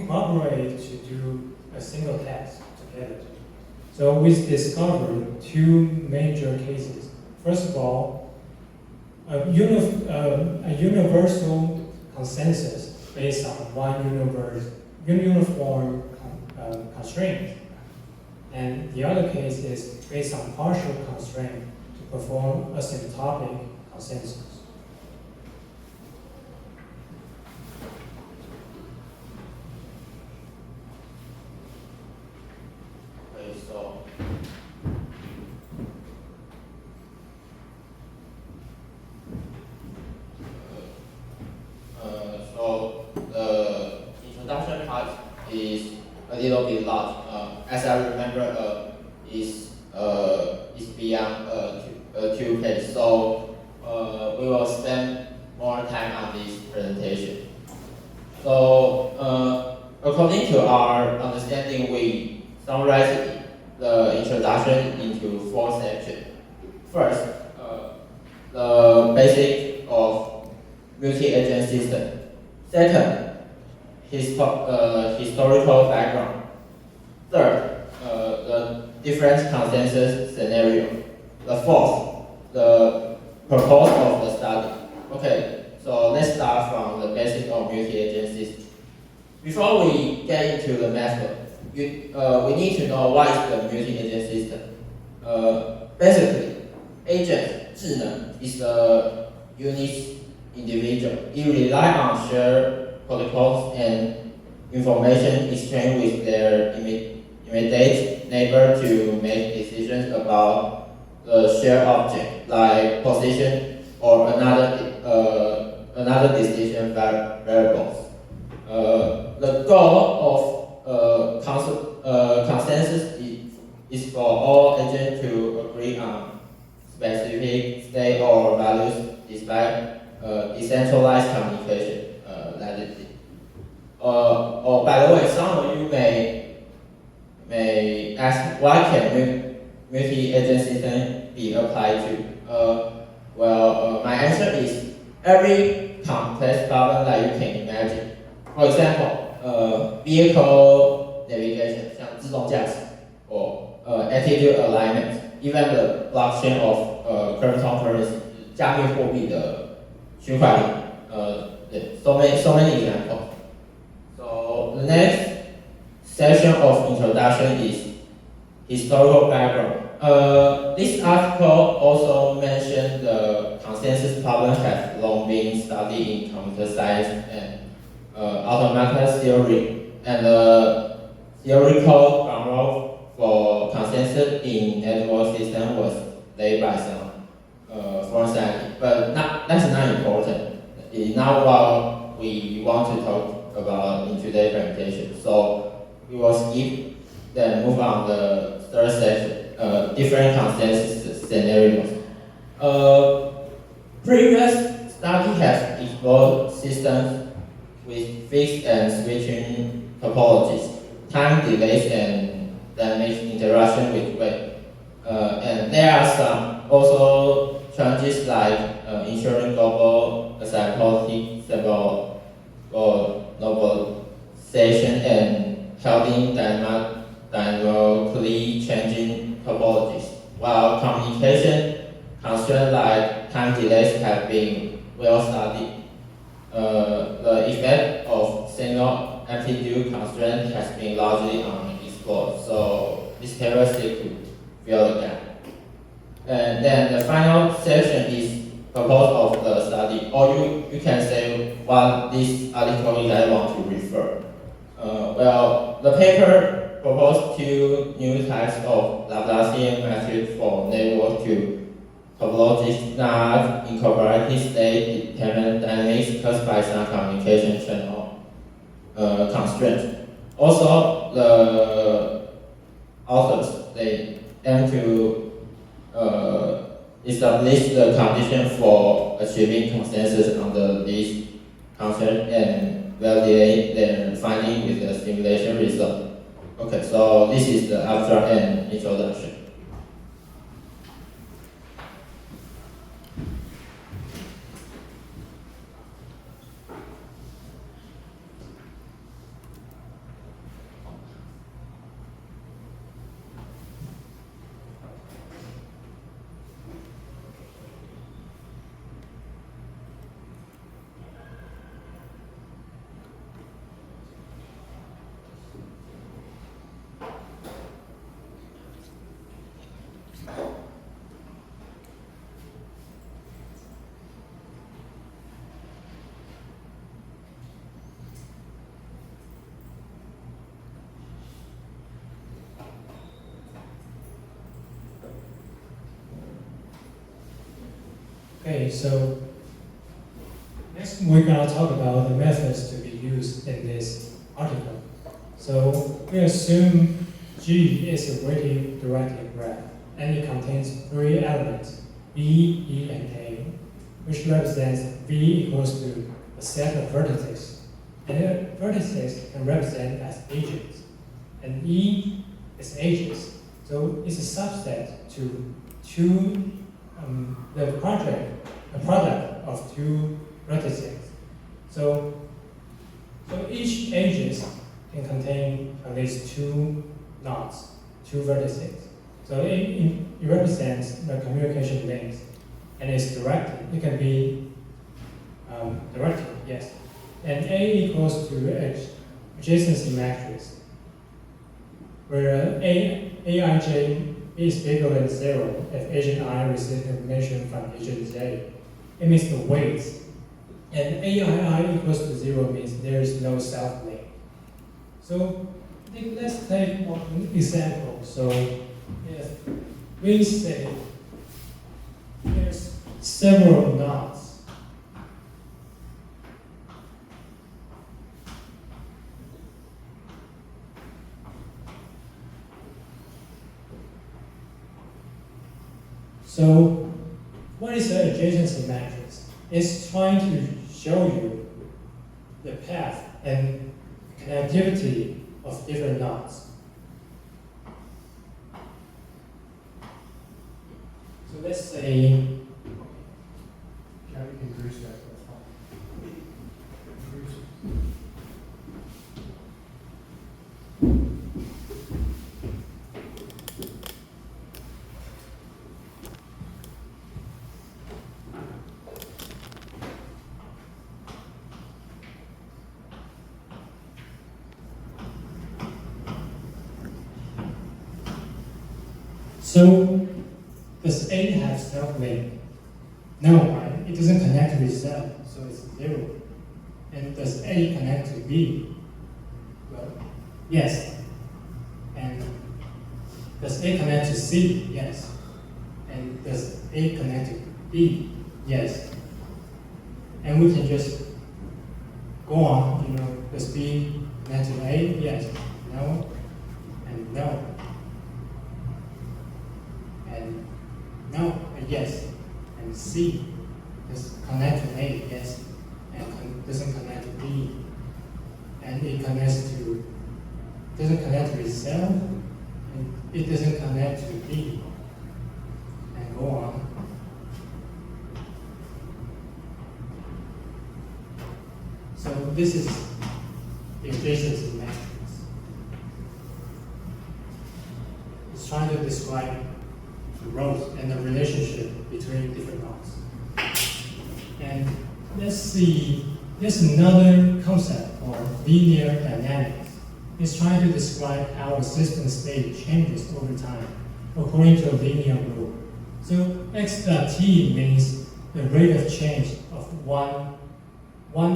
cooperate to do a single task together. So we discovered two major cases. First of all, a universal consensus based on one uniform constraint. And the other case is based on partial constraint to perform asymptotic consensus. Okay, so the introduction part is a little bit large. As I remember, is beyond 2 pages. So we will spend more time on this presentation. So according to our understanding, we summarize the introduction into 4 sections. First, the basic of multi-agent system. Second, historical background. Third, the different consensus scenario. The fourth, the purpose of the study. Okay, so let's start from the basic of multi-agent system. Before we get into the method, we need to know what is the multi-agent system. Basically, agent 智能 is a unique individual. It relies on shared protocols and information exchange with their immediate neighbor to make decisions about the shared object, like position or another decision variables. The goal of consensus is for all agents to agree on specific state or values like decentralized communication. That is it. Or by the way, some of you may ask, why can multi-agent system be applied to? My answer is every complex problem that you can imagine. For example, vehicle navigation, 像自动驾驶 or attitude alignment, even the blockchain of cryptocurrency, 加密货币的区块链。So many examples. So the next section of introduction is historical background. This article also mentioned the consensus problem has long been studied in computer science and automata theory, and the theoretical groundwork for consensus in network system was laid by some foreign scientists, but that's not important. It's not what we want to talk about in today's presentation. So we will skip, then move on the third section, different consensus scenarios. Previous study has explored systems with fixed and switching topologies, time delays, and dynamic interaction with weight. And there are some also challenges like ensuring global asymptotic normalization and helping dynamically changing topologies, while communication constraints like time delays have been well studied. The effect of signal amplitude constraint has been largely unexplored, so this paper still could fill the gap. And then the final section is proposal of the study, or you can say what this article is I want to refer. The paper proposed two new types of Laplacian methods for network to topologies that incorporate state-dependent dynamics caused by some communication channel constraints. Also, the authors, they aim to establish the condition for achieving consensus under these constraints and validate their finding with the simulation result. Okay, so this is the abstract and introduction. Okay, so next we're going to talk about the methods to be used in this article. So we assume G is a weighted directed graph, and it contains three elements, B, E, and A, which represents V equals to a set of vertices. And the vertices can represent as edges, and E is edges. So it's a subset to two the product of two vertices. So each edges can contain at least two nodes, two vertices. So it represents the communication links, and it's directed. It can be directed, yes. And A equals to adjacency matrix, where Aij is bigger than 0 if agent I receives information from agent J. It means the weights. And Aii equals to 0 means there is no self-link. So let's take one example. So if we say there's several nodes, so what is the adjacency matrix? It's trying to show you the path and connectivity of different nodes. So let's say, Can you increase that? That's fine. Increase it. so does A have self-link? No, right? It doesn't connect to itself, so it's 0. And does A connect to B? Well, yes. And does A connect to C? Yes. And does A connect to B? Yes. And we can just go on, does B connect to A? Yes. No. And no. And no, and yes. And C does connect to A, yes. And doesn't connect to B. And it doesn't connect to itself, and it doesn't connect to B. And go on. So this is the adjacency matrix. It's trying to describe the rows and the relationship between different nodes. And let's see, there's another concept called linear dynamics. It's trying to describe how a system state changes over time according to a linear rule. So x dot t means the rate of change of one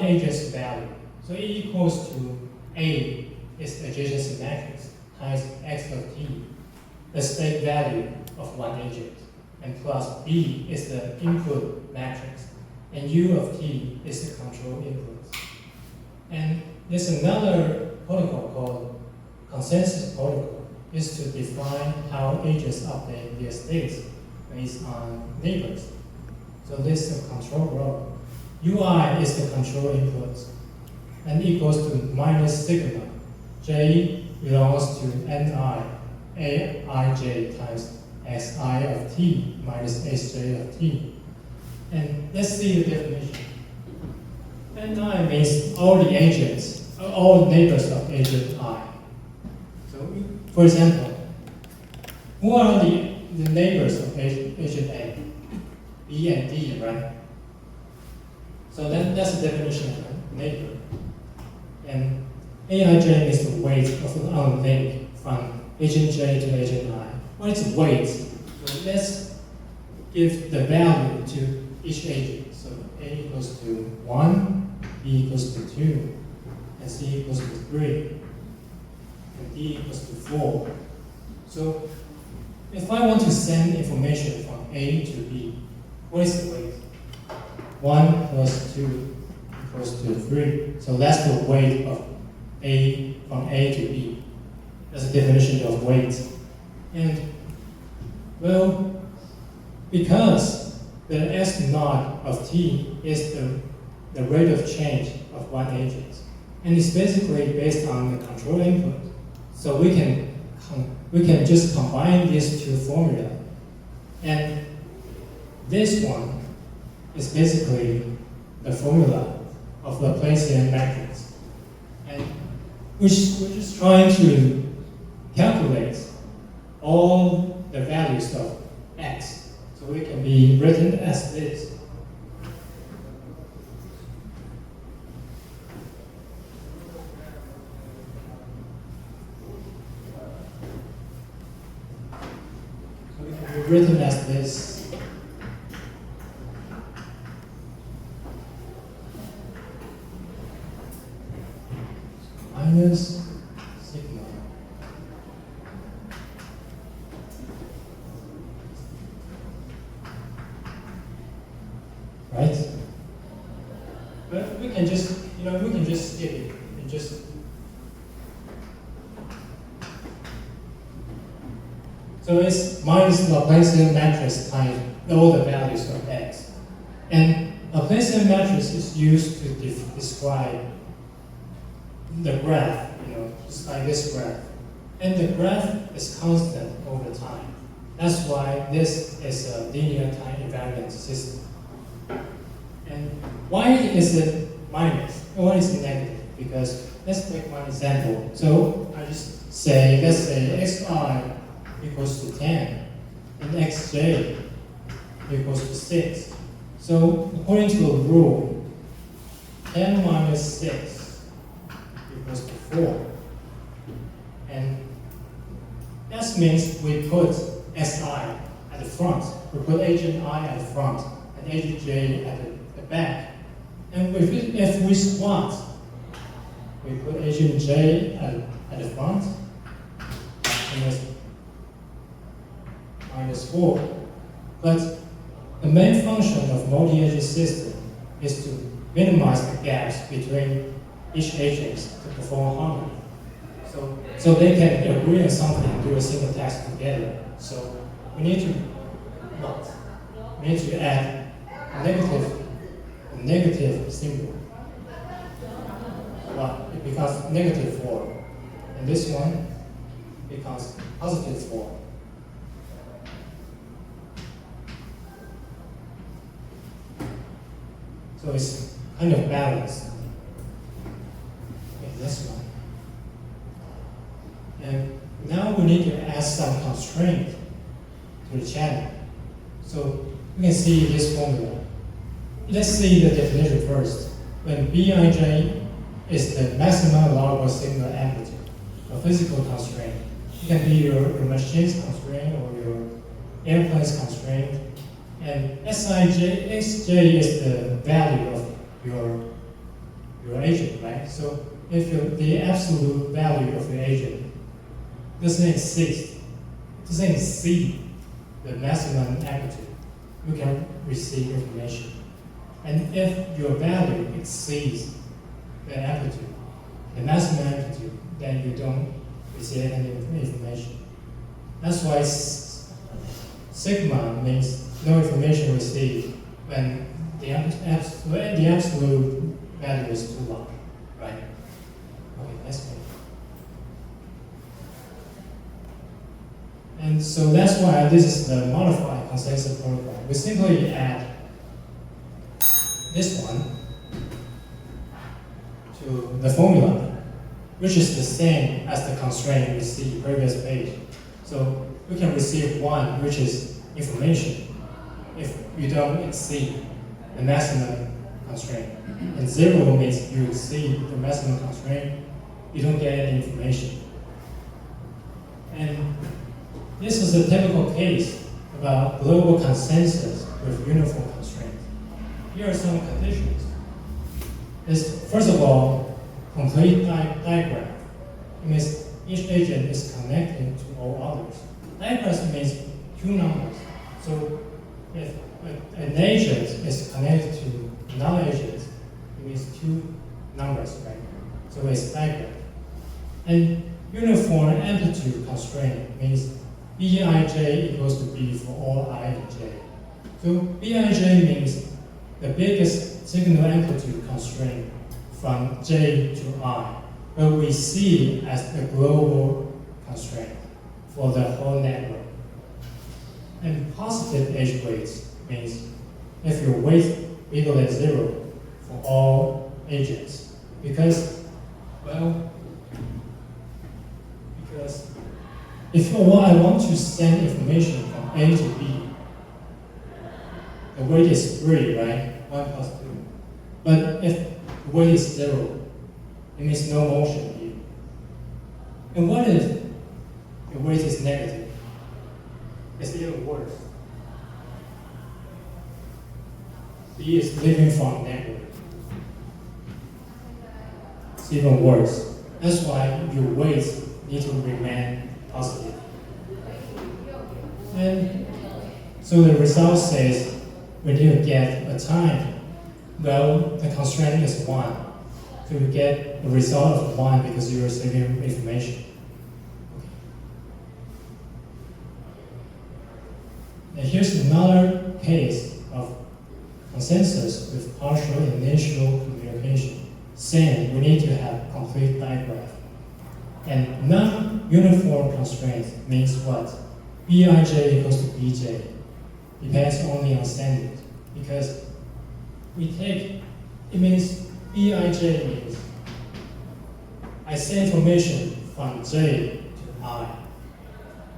agent's value. So E equals to A is the adjacency matrix times x dot t, the state value of one agent, and plus B is the input matrix, and U of t is the control input. And there's another protocol called consensus protocol, is to define how agents update their states based on neighbors. So this is the control row. UI is the control input, and equals to minus sigma. J belongs to Ni, Aij times Xi of t minus Xj of t. And let's see the definition. Ni means all the agents, all neighbors of agent I. So, for example, who are the neighbors of agent A? B and D, right? So that's the definition of a neighbor. And Aij is the weight of our link from agent J to agent I. What is weight? So let's give the value to each agent. So A equals to 1, B equals to 2, and C equals to 3, and D equals to 4. So if I want to send information from A to B, what is the weight? 1 plus 2 equals to 3. So that's the weight of A from A to B. That's the definition of weight. And, well, because the S naught of T is the rate of change of one agent, and it's basically based on the control input. So we can just combine these two formulas. And this one is basically the formula of the Laplacian matrix. And we're just trying to calculate all the values of x. So it can be written as this. So it can be written as this. Minus sigma right? But we can just skip it and just so it's minus Laplacian matrix times all the values of x. And a placement matrix is used to describe the graph, just like this graph. And the graph is constant over time. That's why this is a linear time invariant system. And why is it minus? Why is it negative? Because let's take one example. So I just say, let's say xi equals to 10 and xj equals to 6. So according to the rule, 10 minus 6 equals to 4. And that means we put si at the front, we put agent I at the front, and agent j at the back. And if we swap, we put agent j at the front, and it's minus 4. But the main function of multi-agent system is to minimize the gaps between each agent to perform harmony. So they can agree on something and do a single task together. So we need to add a negative symbol. Well, it becomes -4, and this one becomes +4. So it's kind of balanced. Okay, this one. And now we need to add some constraint to the channel. So we can see this formula. Let's see the definition first. When Bij is the maximum allowable signal amplitude, a physical constraint. It can be your machine's constraint or your airplane's constraint. And xj is the value of your agent, right? So if the absolute value of your agent doesn't exceed the maximum amplitude, you can receive information. And if your value exceeds the amplitude, the maximum amplitude, then you don't receive any information. That's why sigma means no information received when the absolute value is too long, right? Okay, that's good. And so that's why this is the modified consensus protocol. We simply add this one to the formula, which is the same as the constraint we see previous page. So we can receive 1, which is information, if you don't exceed the maximum constraint. And 0 means you exceed the maximum constraint, you don't get any information. And this is a typical case about global consensus with uniform constraints. Here are some conditions. First of all, complete diagram. It means each agent is connected to all others. Diagram means 2 numbers. So if an agent is connected to another agent, it means 2 numbers, right? So it's diagram. And uniform amplitude constraint means Bij equals to B for all I and j. So Bij means the biggest signal amplitude constraint from j to I, but we see it as the global constraint for the whole network. And positive edge weights means if your weight bigger than 0 for all agents, because if I want to send information from A to B, the weight is 3, right? 1 plus 2. But if the weight is 0, it means no motion here. And what if the weight is negative? It's even worse. B is living from network. It's even worse. That's why your weights need to remain positive. And so the result says we need to get a time. Well, the constraint is 1. So we get a result of 1 because you are receiving information. And here's another case of consensus consensus with partial initial communication, saying we need to have complete digraph. And non-uniform constraints means what? Bij equals to Bj depends only on standard, because it means Bij means I send information from J to I.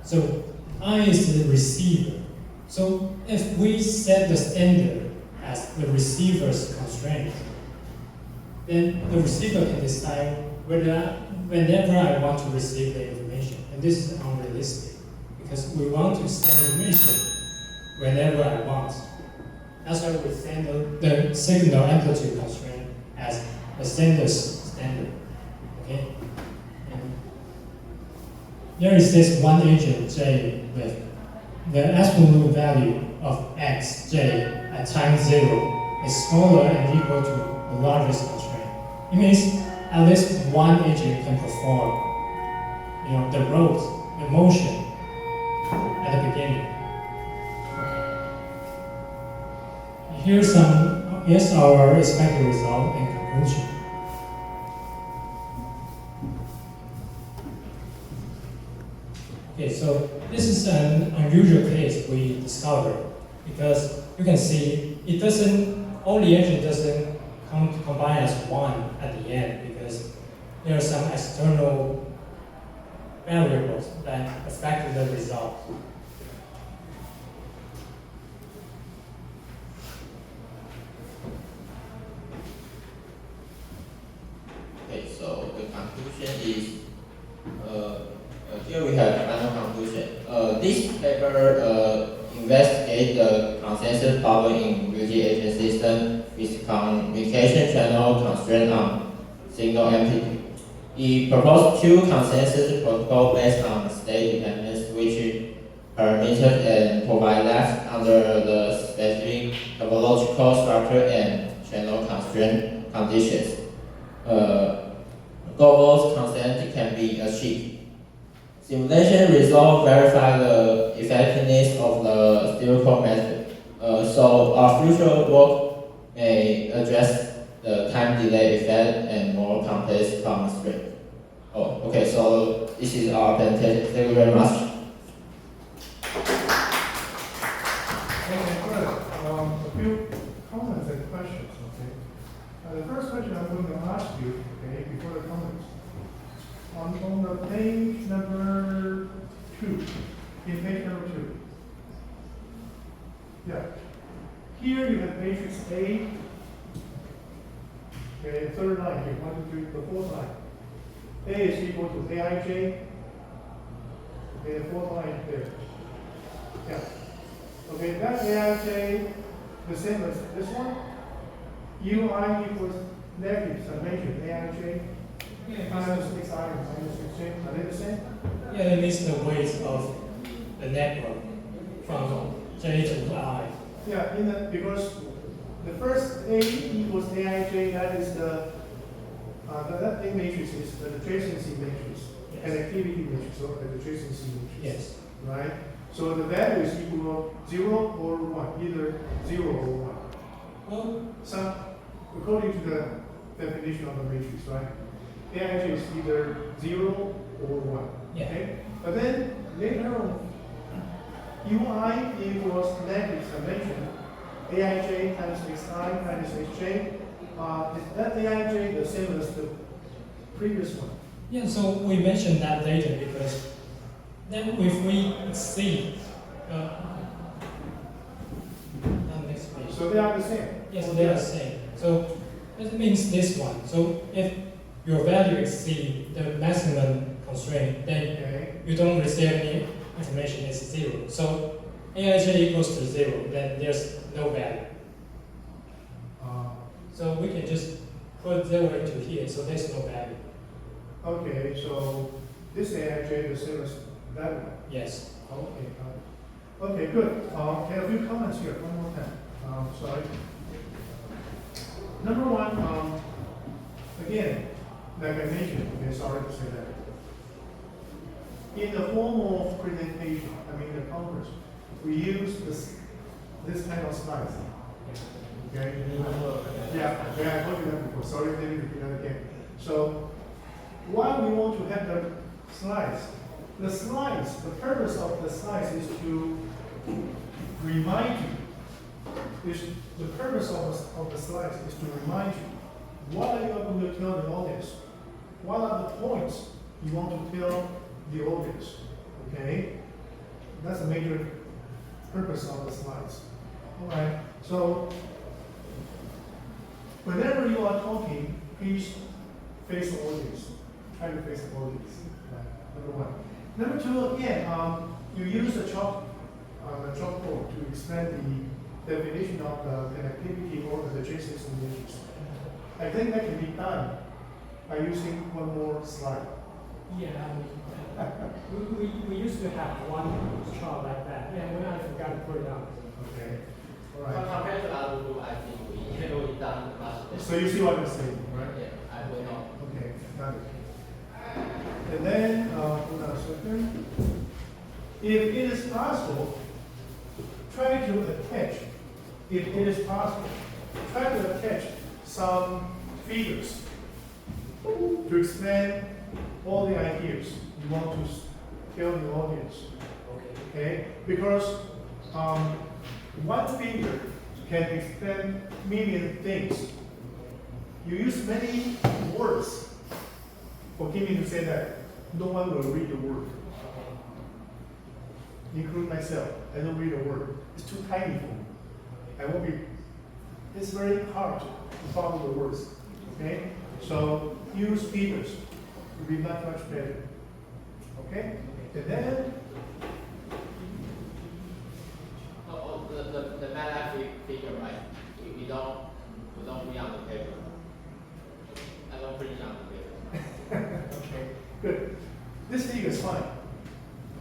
So I is the receiver. So if we set the standard as the receiver's constraint, then the receiver can decide whenever I want to receive the information. And this is unrealistic, because we want to send information whenever I want. That's why we send the signal amplitude constraint as a standard. Okay? And there is this one agent J with the absolute value of x, J, at time 0 is smaller and equal to the largest constraint. It means at least one agent can perform, the rote, the motion at the beginning. Here's our expected result and conclusion. Okay, so this is an unusual case we discovered, because you can see all the agent doesn't combine as one at the end, because there are some external variables that affect the result. Okay, so the conclusion is, here we have final conclusion. This paper investigates the consensus problem in multi-agent system with communication channel constraint on signal amplitude. It proposed two consensus protocols based on state dependence, which permitted and provide that under the specific topological structure and channel constraint conditions. Global consent can be achieved. Simulation results verify the effectiveness of the theoretical method. So our future work may address the time delay effect and more complex constraints. Oh, okay, so this is our presentation. Thank you very much. Okay, good. A few comments and questions, okay? The first question I'm going to ask you, okay, before the comments. On the page number 2, in page number 2. Yeah. Here you have matrix A. Okay, third line here, 1, 2, 3, the fourth line. A is equal to Aij. Okay, the fourth line there. Yeah. Okay, that Aij, the same as this one. Ui equals negative summation Aij. Minus 6i minus 6j, are they the same? Yeah, it means the weight of the network from J to I. Yeah, because the first A equals Aij, that is that A matrix is the adjacency matrix, Yes. connectivity matrix, or the adjacency matrix. Yes. Right? So the value is equal to 0 or 1, either 0 or 1. Well, According to the definition of the matrix, right? Aij is either 0 or 1. Yeah. Okay? But then later on, Ui equals negative summation Aij times xi minus xj. Is that Aij the same as the previous one? yeah, so we mentioned that later, because then if we exceed next page. So they are the same? Yes, they are the same. So that means this one. So if your value exceeds the maximum constraint, then Okay. you don't receive any information, it's 0. So Aij equals to 0, then there's no value. So we can just put 0 into here, so there's no value. Okay, so this Aij the same as that one? Yes. Okay, okay, good. Okay, a few comments here, one more time. Sorry. Number one, again, like I mentioned, okay, sorry to say that. In the formal presentation, the conference, we use this kind of slides. Okay? Yeah, I told you that before. Sorry, let me repeat that again. So, why we want to have the slides? The slides, the purpose of the slides is to remind you. The purpose of the slides is to remind you what are you going to tell the audience? What are the points you want to tell the audience? Okay? That's a major purpose of the slides. Alright, so whenever you are talking, please face the audience. Try to face the audience. Right. Number one. Number two, again, you use the chalkboard to explain the definition of the connectivity or the adjacent images. I think that can be done by using one more slide. Yeah, we used to have one chart like that, and when I forgot to put it on. Okay. All But right. compared to other group, I think we already done much better. So you see what I'm saying, right? Yeah, I will not. Okay, got it. And then, hold on a second. If it is possible, try to attach, if it is possible, try to attach some figures to explain all the ideas you want to tell the audience. Okay? Because one figure can explain million things. You use many words. Forgive me to say that. No one will read the word. Including myself. I don't read the word. It's too tiny for me. I won't be. It's very hard to follow the words. Okay? So use figures. It will be much better. Okay? And then The math figure, right? We don't read on the paper. I don't print on the paper. okay, good. This figure is fine.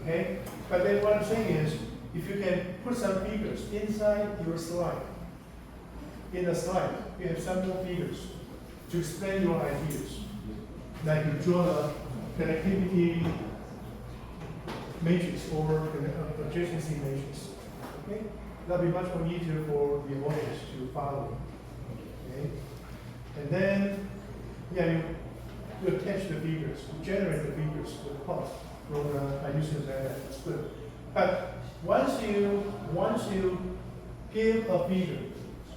Okay? But then what I'm saying is, if you can put some figures inside your slide, in the slide, you have some more figures to explain your ideas. Like you draw a connectivity matrix or adjacency matrix. Okay? That'll be much more easier for the audience to follow. Okay? And then, yeah, you attach the figures, you generate the figures with plot from by using that. That's good. But once you give a figure,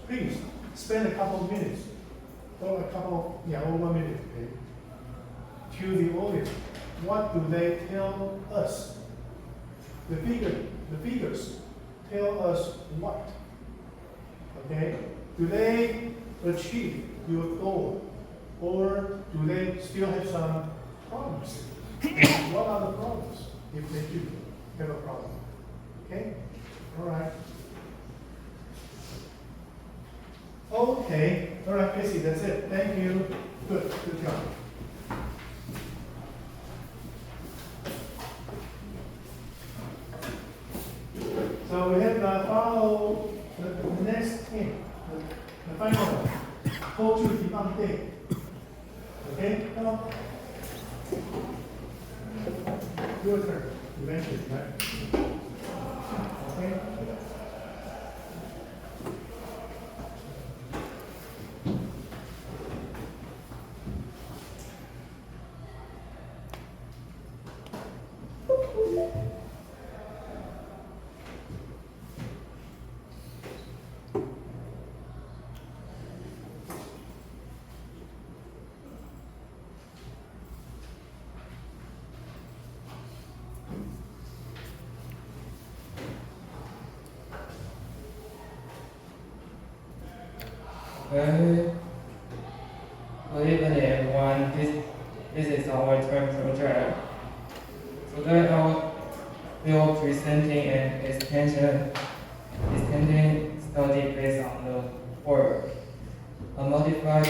please spend a couple of minutes or or 1 minute, okay, to the audience. What do they tell us? The figures tell us what? Okay? Do they achieve your goal? Or do they still have some problems? What are the problems if they do have a problem? Okay? Alright. Okay. Alright, Casey, that's it. Thank you. Good job. So we have follow the next thing, the final one, culture debunk. Okay, come on. Your turn. You mentioned it, right? Okay. Good evening, everyone. This is our third project. Today I will be presenting an extended study based on the work. A modified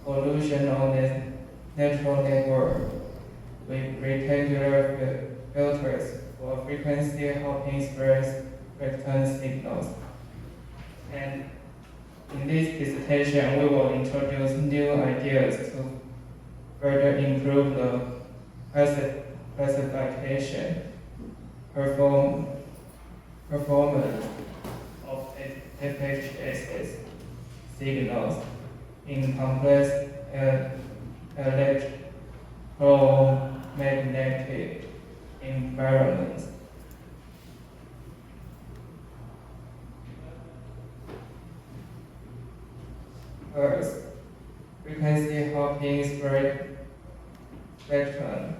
convolutional neural network with rectangular filters for frequency hopping sparse vector signals. And in this presentation, we will introduce new ideas to further improve the classification performance of FHSS signals in complex electromagnetic environments. First, frequency hopping spectrum,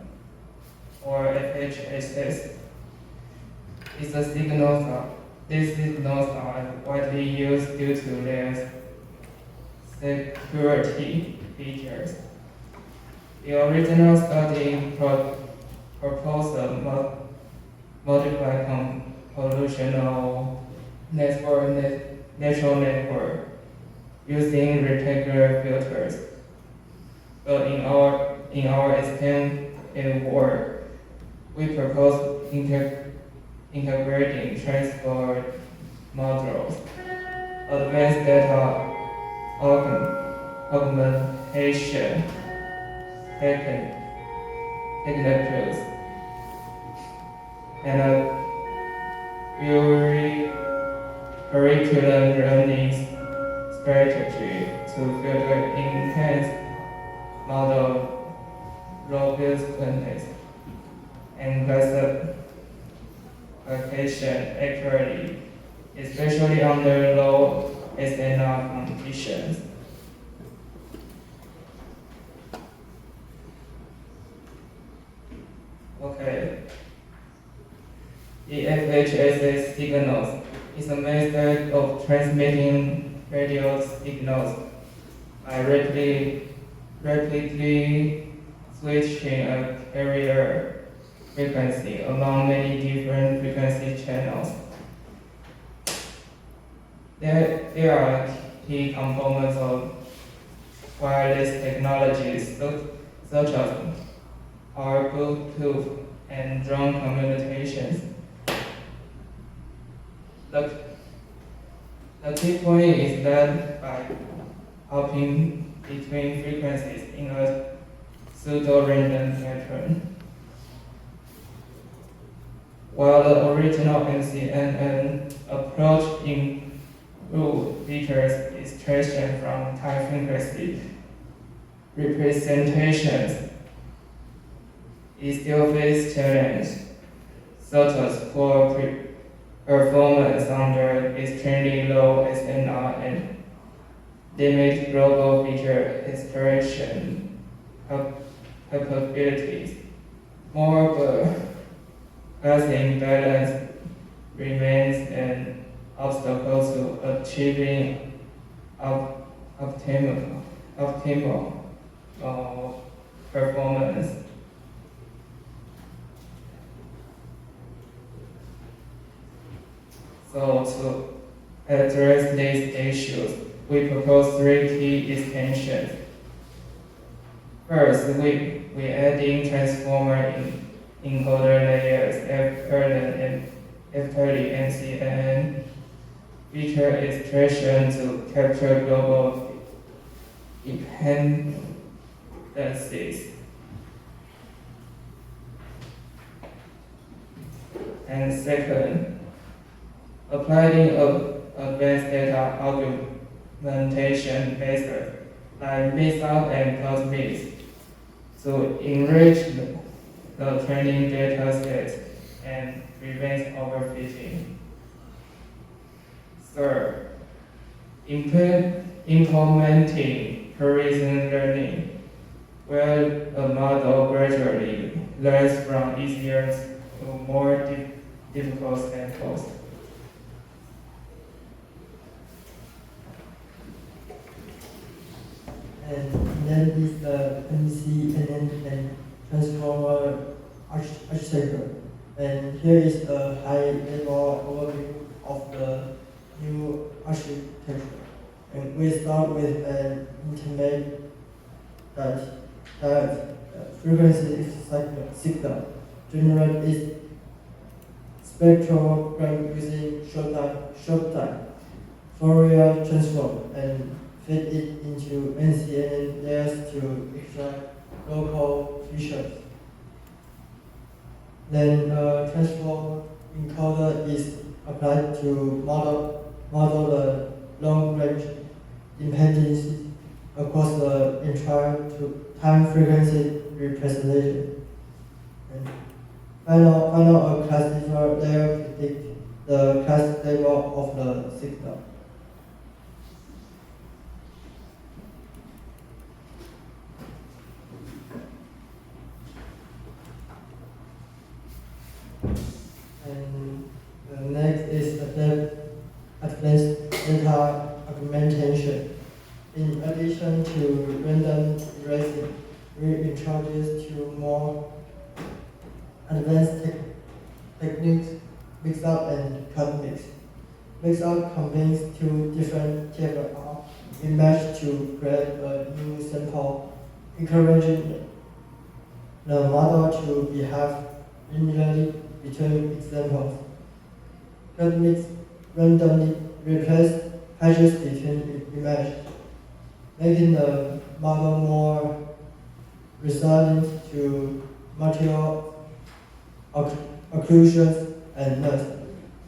or FHSS, is a signal. These signals are widely used due to their security features. The original study proposed a multiplied convolutional natural network using rectangular filters. But in our extended work, we propose integrating transport modules, advanced data augmentation techniques, and a curriculum learning strategy to further enhance model robustness and classification accurately, especially under low SNR conditions. Okay. The FHSS signals is a method of transmitting radio signals by rapidly switching a carrier frequency among many different frequency channels. There are key components of wireless technologies such as our Bluetooth and drone communications. The key point is that by hopping between frequencies in a pseudo-random pattern, while the original NCNN approach improved features extraction from high frequency representations, it still faces challenges such as poor performance under extremely low SNR and limited global feature extraction capabilities. Moreover, class imbalance remains an obstacle to achieving optimal performance. So to address these issues, we propose 3 key extensions. First, we adding transformer encoder layers after the NCNN feature extraction to capture global dependencies. And second, applying advanced data augmentation methods like mix-up and plus-mix to enrich the training data set and prevent overfitting. Third, implementing Horizon learning, where the model gradually learns from easier to more difficult samples. And then is the NCNN and transformer architecture. And here is a high-level overview of the new architecture. And we start with an intimate that frequency signal generate its spectrogram using short time Fourier transform and fit it into NCNN layers to extract local features. Then the transform encoder is applied to model model the long-range dependencies across the entire time frequency representation. And final, a classifier layer predicts the class level of the signal. And the next is advanced data augmentation. In addition to random erasing, we introduced two more advanced techniques, mix-up and cut mix. Mix-up combines two different TFR images to create a new sample, encouraging the model to behave linearly between examples. Cut mix randomly replace patches between images, making the model more resilient to material occlusions and noise.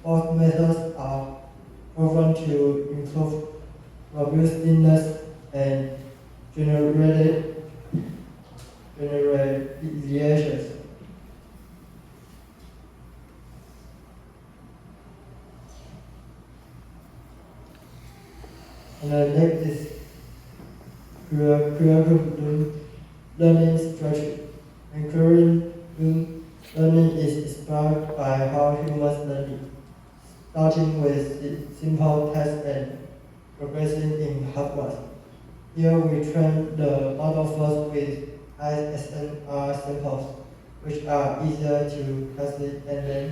Both methods are proven to improve robustness and generate deviations. And the next is curriculum learning structure. And curriculum learning is inspired by how humans learn, starting with simple tasks and progressing in hardware. Here we train the model first with ISNR samples, which are easier to classify, and then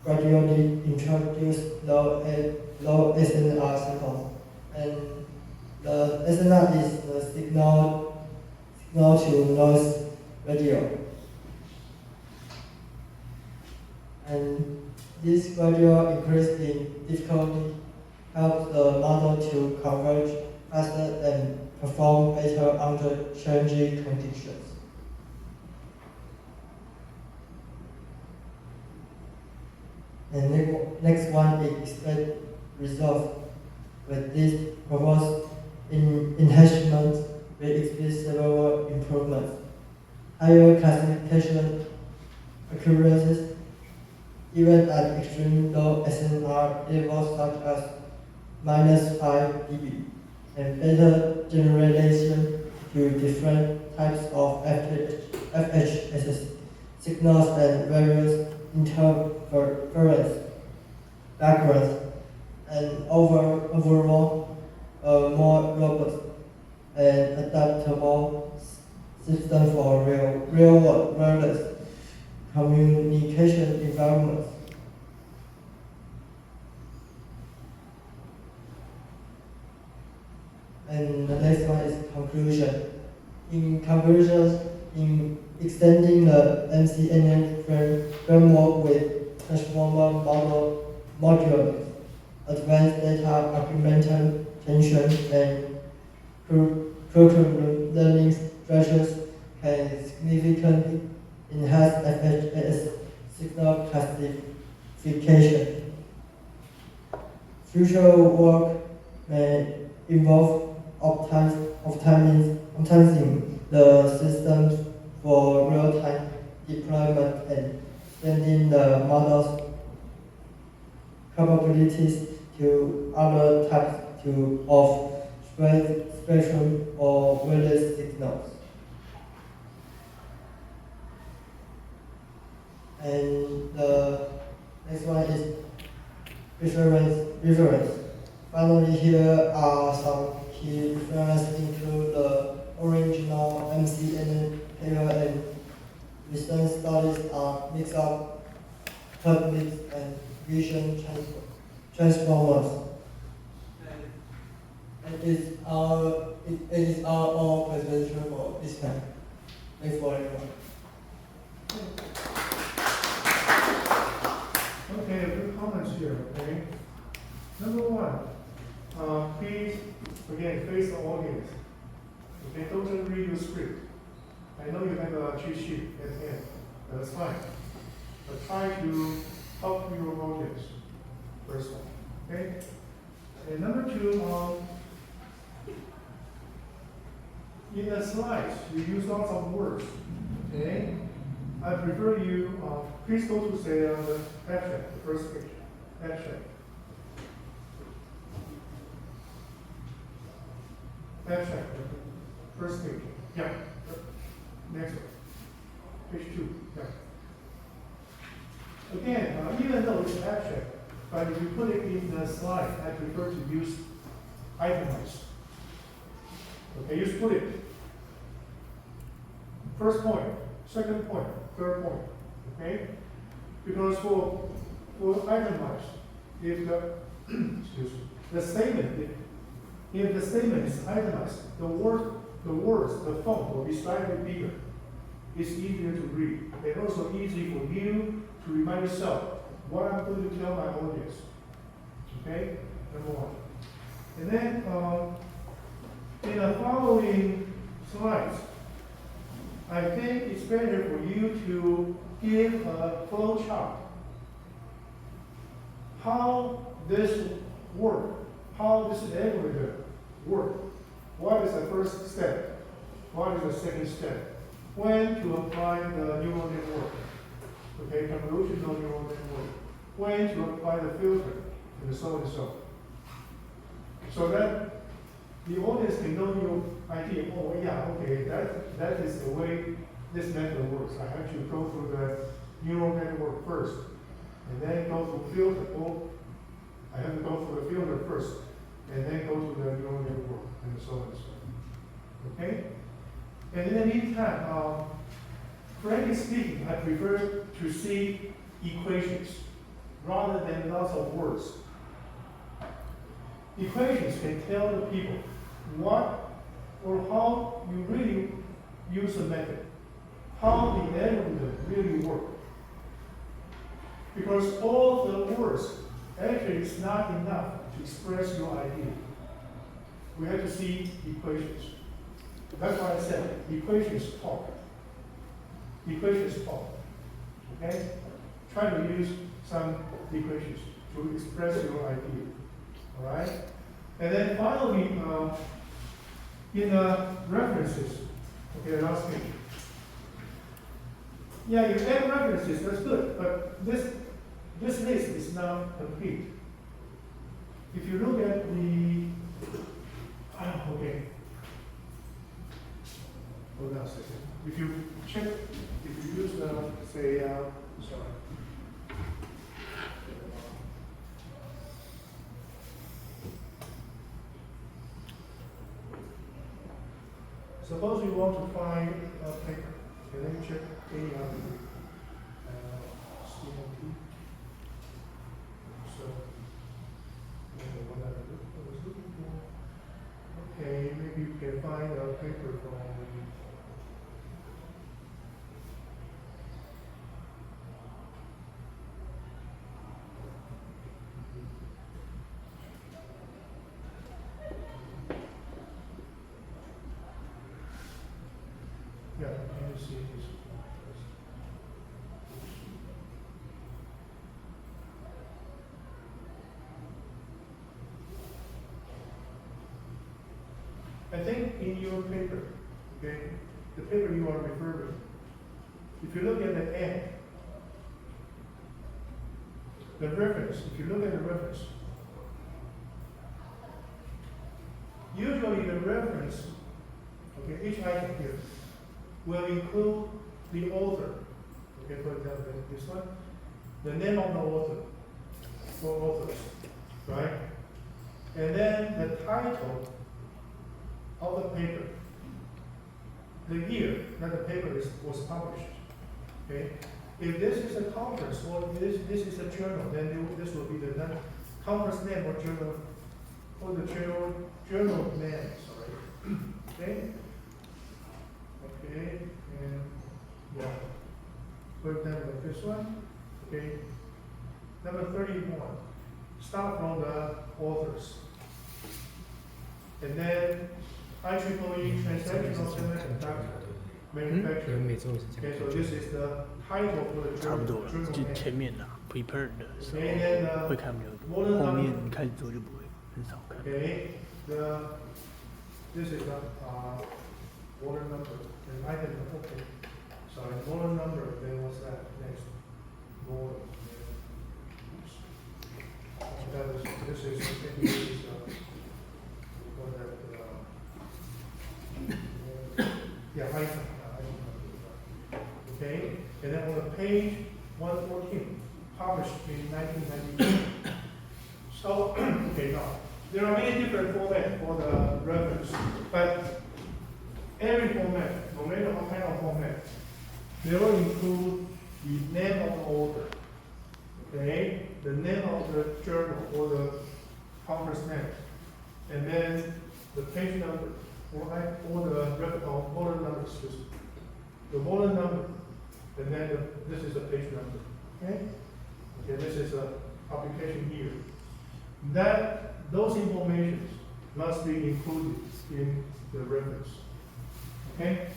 gradually introduce low SNR samples. And the SNR is the signal to noise ratio. And this gradual increase in difficulty helps the model to converge faster and perform better under changing conditions. And next one is expect results. With this proposed enhancement, we expect several improvements. Higher classification accuracies, even at extreme low SNR levels such as -5 dB, and better generalization to different types of FHS signals and various interference backgrounds, and overall a more robust and adaptable system for real-world wireless communication environments. And the next one is conclusion. In conclusion, in extending the MCNN framework with transformer modules, advanced data augmentation, and curriculum learning structures can significantly enhance FHS signal classification. Future work may involve optimizing the systems for real-time deployment and extending the model's capabilities to other types of spectrum or wireless signals. And the next one is reference. Finally, here are some key references include the original MCNN paper and recent studies on mix-up, cut mix, and vision transformers. And it is our own presentation for this time. Thanks for everyone. Okay, a few comments here, okay? Number one, please, again, face the audience. Okay, don't just read your script. I know you have a cheat sheet at hand, but that's fine. But try to help your audience, first one, okay? And number two, in the slides, you use lots of words. Okay? I prefer you, please go to say the abstract, the first page. Abstract. Abstract, first page. Yeah. Next one. Page 2. Yeah. Again, even though it's abstract, but if you put it in the slide, I prefer to use itemize. Okay, you split it. First point, second point, third point. Okay? Because for itemize, if the excuse me, the statement, if the statement is itemized, the words, the font will be slightly bigger. It's easier to read, and also easy for you to remind yourself what I'm going to tell my audience. Okay, number one. And then in the following slides, I think it's better for you to give a flow chart. How this work, how this algorithm work. What is the first step? What is the second step? When to apply the neural network? Okay, convolutional neural network. When to apply the filter, and so on and so on. So that the audience can know your idea. Oh yeah, okay, that is the way this method works. I have to go through the neural network first, and then go through filter. Oh, I have to go through the filter first, and then go to the neural network, and so on and so on. Okay? And in the meantime, frankly speaking, I prefer to see equations rather than lots of words. Equations can tell the people what or how you really use a method, how the algorithm really works. Because all the words actually is not enough to express your idea. We have to see equations. That's why I said equations talk. Equations talk. Okay? Try to use some equations to express your idea. All right? And then finally, in references, okay, last page. Yeah, you add references, that's good, but this list is not complete. If you look at the, okay. Hold on a second. If you check, if you use the, say, sorry. Suppose you want to find a paper. Okay, let me check any of the CMP. So, what I was looking for. Okay, maybe you can find a paper from. Yeah, can you see this? I think in your paper, okay, the paper you are referring, if you look at the end, the reference, if you look at the reference, usually the reference, okay, each item here, will include the author. Okay, for example, this one, the name of the author, for authors, right? And then the title of the paper, the year that the paper was published. Okay, if this is a conference or this is a journal, then this will be the conference name or journal, or the journal name. Sorry. Okay. Okay, and yeah, for example, this one, okay, number 31, start from the authors, and then IEEE transactional semiconductor manufacturer. Okay, so this is the title for the 差不多 journal 就 name. 前面的 prepare 的时 Okay, and 候 then 会看比较多， modern 后面开始做就不会。Okay, this is the order number, and item, okay, sorry, order number, then what's that next? Order. This is, I think this is, what that, yeah, item. Okay, and then on the page 114, published in 1992. So, okay, now, there are many different formats for the reference, but every format, no matter what kind of format, they will include the name of the author, okay, the name of the journal or the conference name, and then the page number, or the record of volume number, excuse me. The volume number, and then this is the page number, okay? Okay, this is a publication year. Those informations must be included in the reference, okay?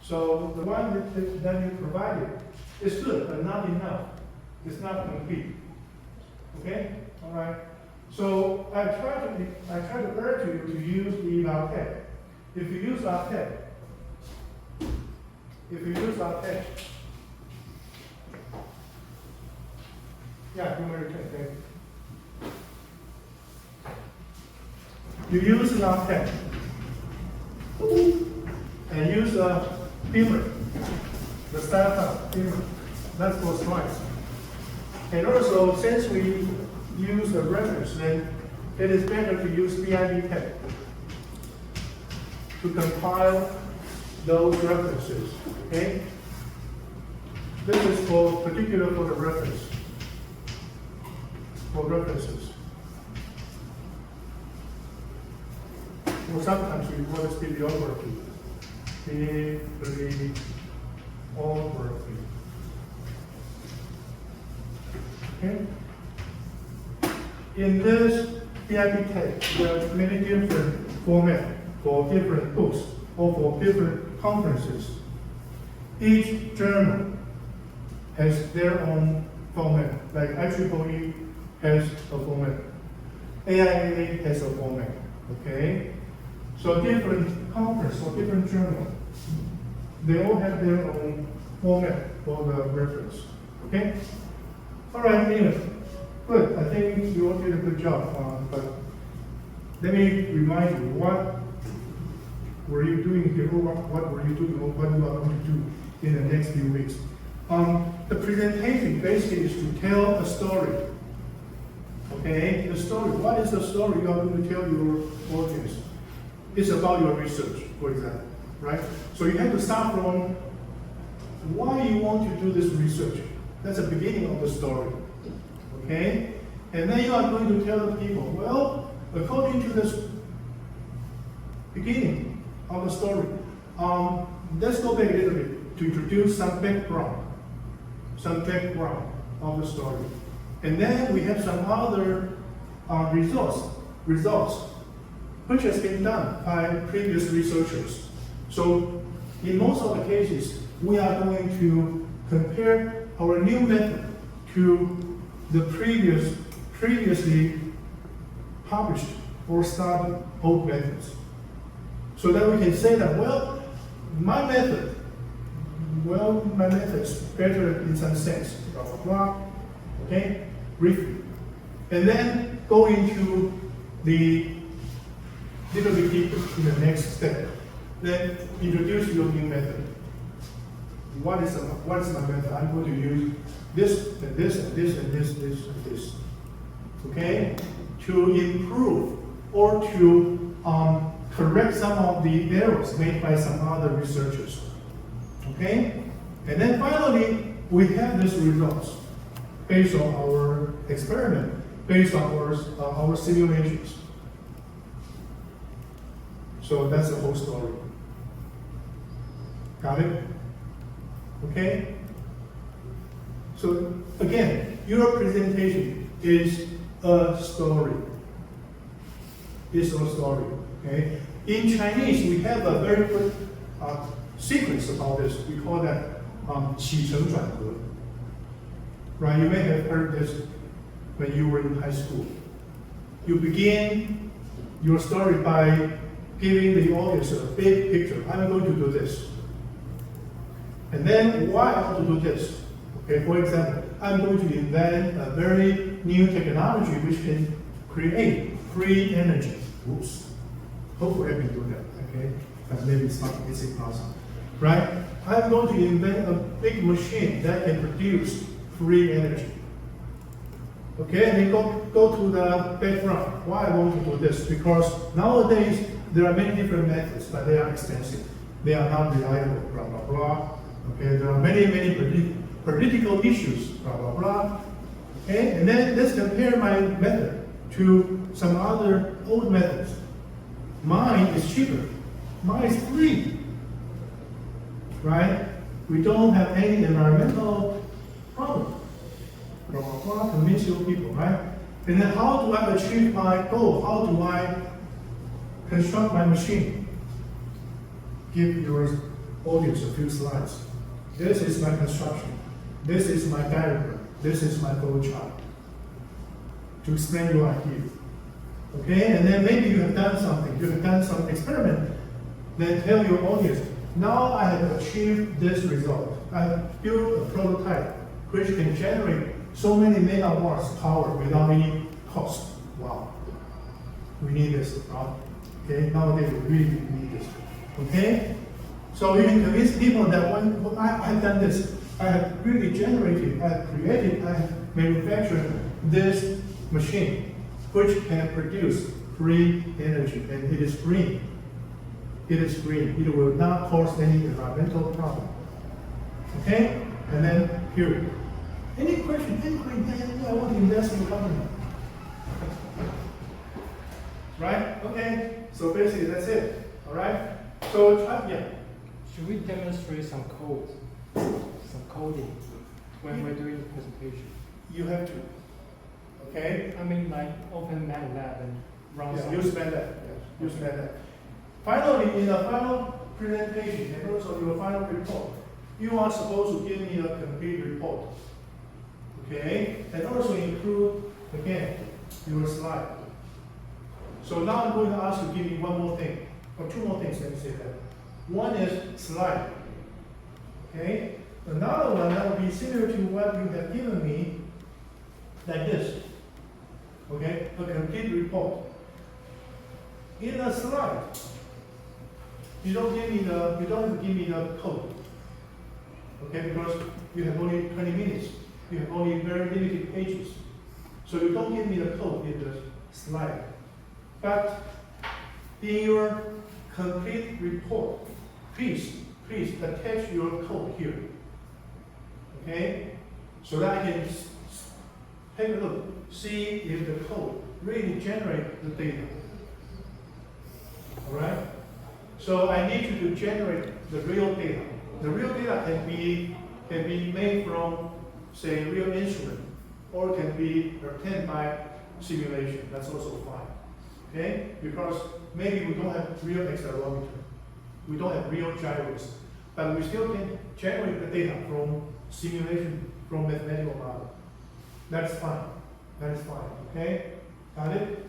So the one that you provided is good, but not enough. It's not complete, okay? All right. So I try to urge you to use the LaTeX. If you use LaTeX, yeah, you may return, thank you. You use LaTeX and use a beamer, the style beamer. That's for slides. And also, since we use a reference, then it is better to use PIB text to compile those references. Okay? This is particular for the reference. For references. Or sometimes we call this bibliography. Bibliography. Okay? In this PIB text, there are many different formats for different books or for different conferences. Each journal has their own format, like IEEE has a format, AIA has a format, okay? So different conference or different journal, they all have their own format for the reference, okay? All right, anyway, good. I think you all did a good job, but let me remind you, what were you doing here, or what were you doing, or what you are going to do in the next few weeks? The presentation basically is to tell a story. Okay, the story. What is the story you are going to tell your audience? It's about your research, for example, right? So you have to start from why you want to do this research. That's the beginning of the story. Okay, and then you are going to tell the people, well, according to this beginning of the story, let's go back a little bit to introduce some background of the story. And then we have some other results which has been done by previous researchers. So in most of the cases, we are going to compare our new method to the previously published or studied old methods. So that we can say that, well, my method is better in some sense, blah, blah, blah, okay, briefly. And then go into the little bit deeper in the next step. Then introduce your new method. What is my method? I'm going to use this and this and this and this and this. Okay? To improve or to correct some of the errors made by some other researchers. Okay? And then finally, we have these results based on our experiment, based on our simulations. So that's the whole story. Got it? Okay? So again, your presentation is a story. It's a story. Okay? In Chinese, we have a very good sequence about this. We call that 起承转合. Right? You may have heard this when you were in high school. you begin your story by giving the audience a big picture. I'm going to do this. And then why I want to do this? Okay, for example, I'm going to invent a very new technology which can create free energy. Oops. Hopefully I can do that, okay? But maybe it's impossible, right? I'm going to invent a big machine that can produce free energy. Okay, and then go to the background. Why I want to do this? Because nowadays there are many different methods, but they are expensive. They are not reliable, blah, blah, blah. Okay, there are many political issues, blah, blah, blah. Okay, and then let's compare my method to some other old methods. Mine is cheaper. Mine is free. Right? We don't have any environmental problem. Blah, blah, blah, convince your people, right? And then how do I achieve my goal? How do I construct my machine? Give your audience a few slides. This is my construction. This is my diagram. This is my flow chart. To explain your idea. Okay, and then maybe you have done something. You have done some experiment. Then tell your audience, now I have achieved this result. I have built a prototype which can generate so many megawatts power without any cost. Wow. We need this, right? Okay, nowadays we really need this. Okay? So you can convince people that when I have done this, I have really generated, I have created, I have manufactured this machine which can produce free energy, and it is green. It is green. It will not cause any environmental problem. Okay? And then here. Any question? Any question? I want to invest in the company. Right? Okay. So basically that's it. All right. So yeah. Should we demonstrate some code, some coding when we're doing the presentation? You have to. Okay. I mean, like open MATLAB and run some. You spend that. Yes. You spend that. Finally, in the final presentation and also your final report, you are supposed to give me a complete report. Okay? And also include, again, your slide. So now I'm going to ask you to give me one more thing, or two more things, let me say that. One is slide. Okay? Another one that will be similar to what you have given me, like this. Okay? A complete report. In a slide, you don't have to give me the code. Okay, because you have only 20 minutes. You have only very limited pages. So you don't give me the code in the slide. But in your complete report, please attach your code here. Okay? So that I can take a look, see if the code really generates the data. Alright? So I need you to generate the real data. The real data can be made from, say, real instrument, or can be obtained by simulation. That's also fine. Okay? Because maybe we don't have real accelerometer. We don't have real gyros. But we still can generate the data from simulation, from mathematical model. That's fine. That is fine. Okay? Got it?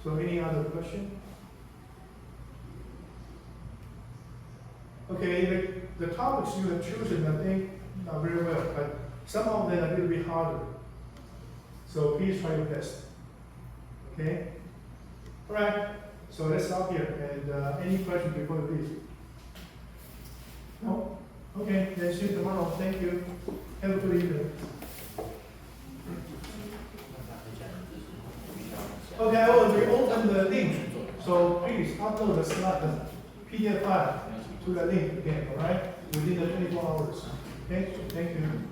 So any other question? Okay, the topics you have chosen, I think, are very well, but some of them are a little bit harder. So please try your best. Okay? All right, so let's stop here. And any questions before the quiz? No? Okay, then see you tomorrow. Thank you. Have a good evening. Okay, I will reopen the link. So please upload the slide, the PDF file to the link again, all right? Within the 24 hours. Okay, thank you.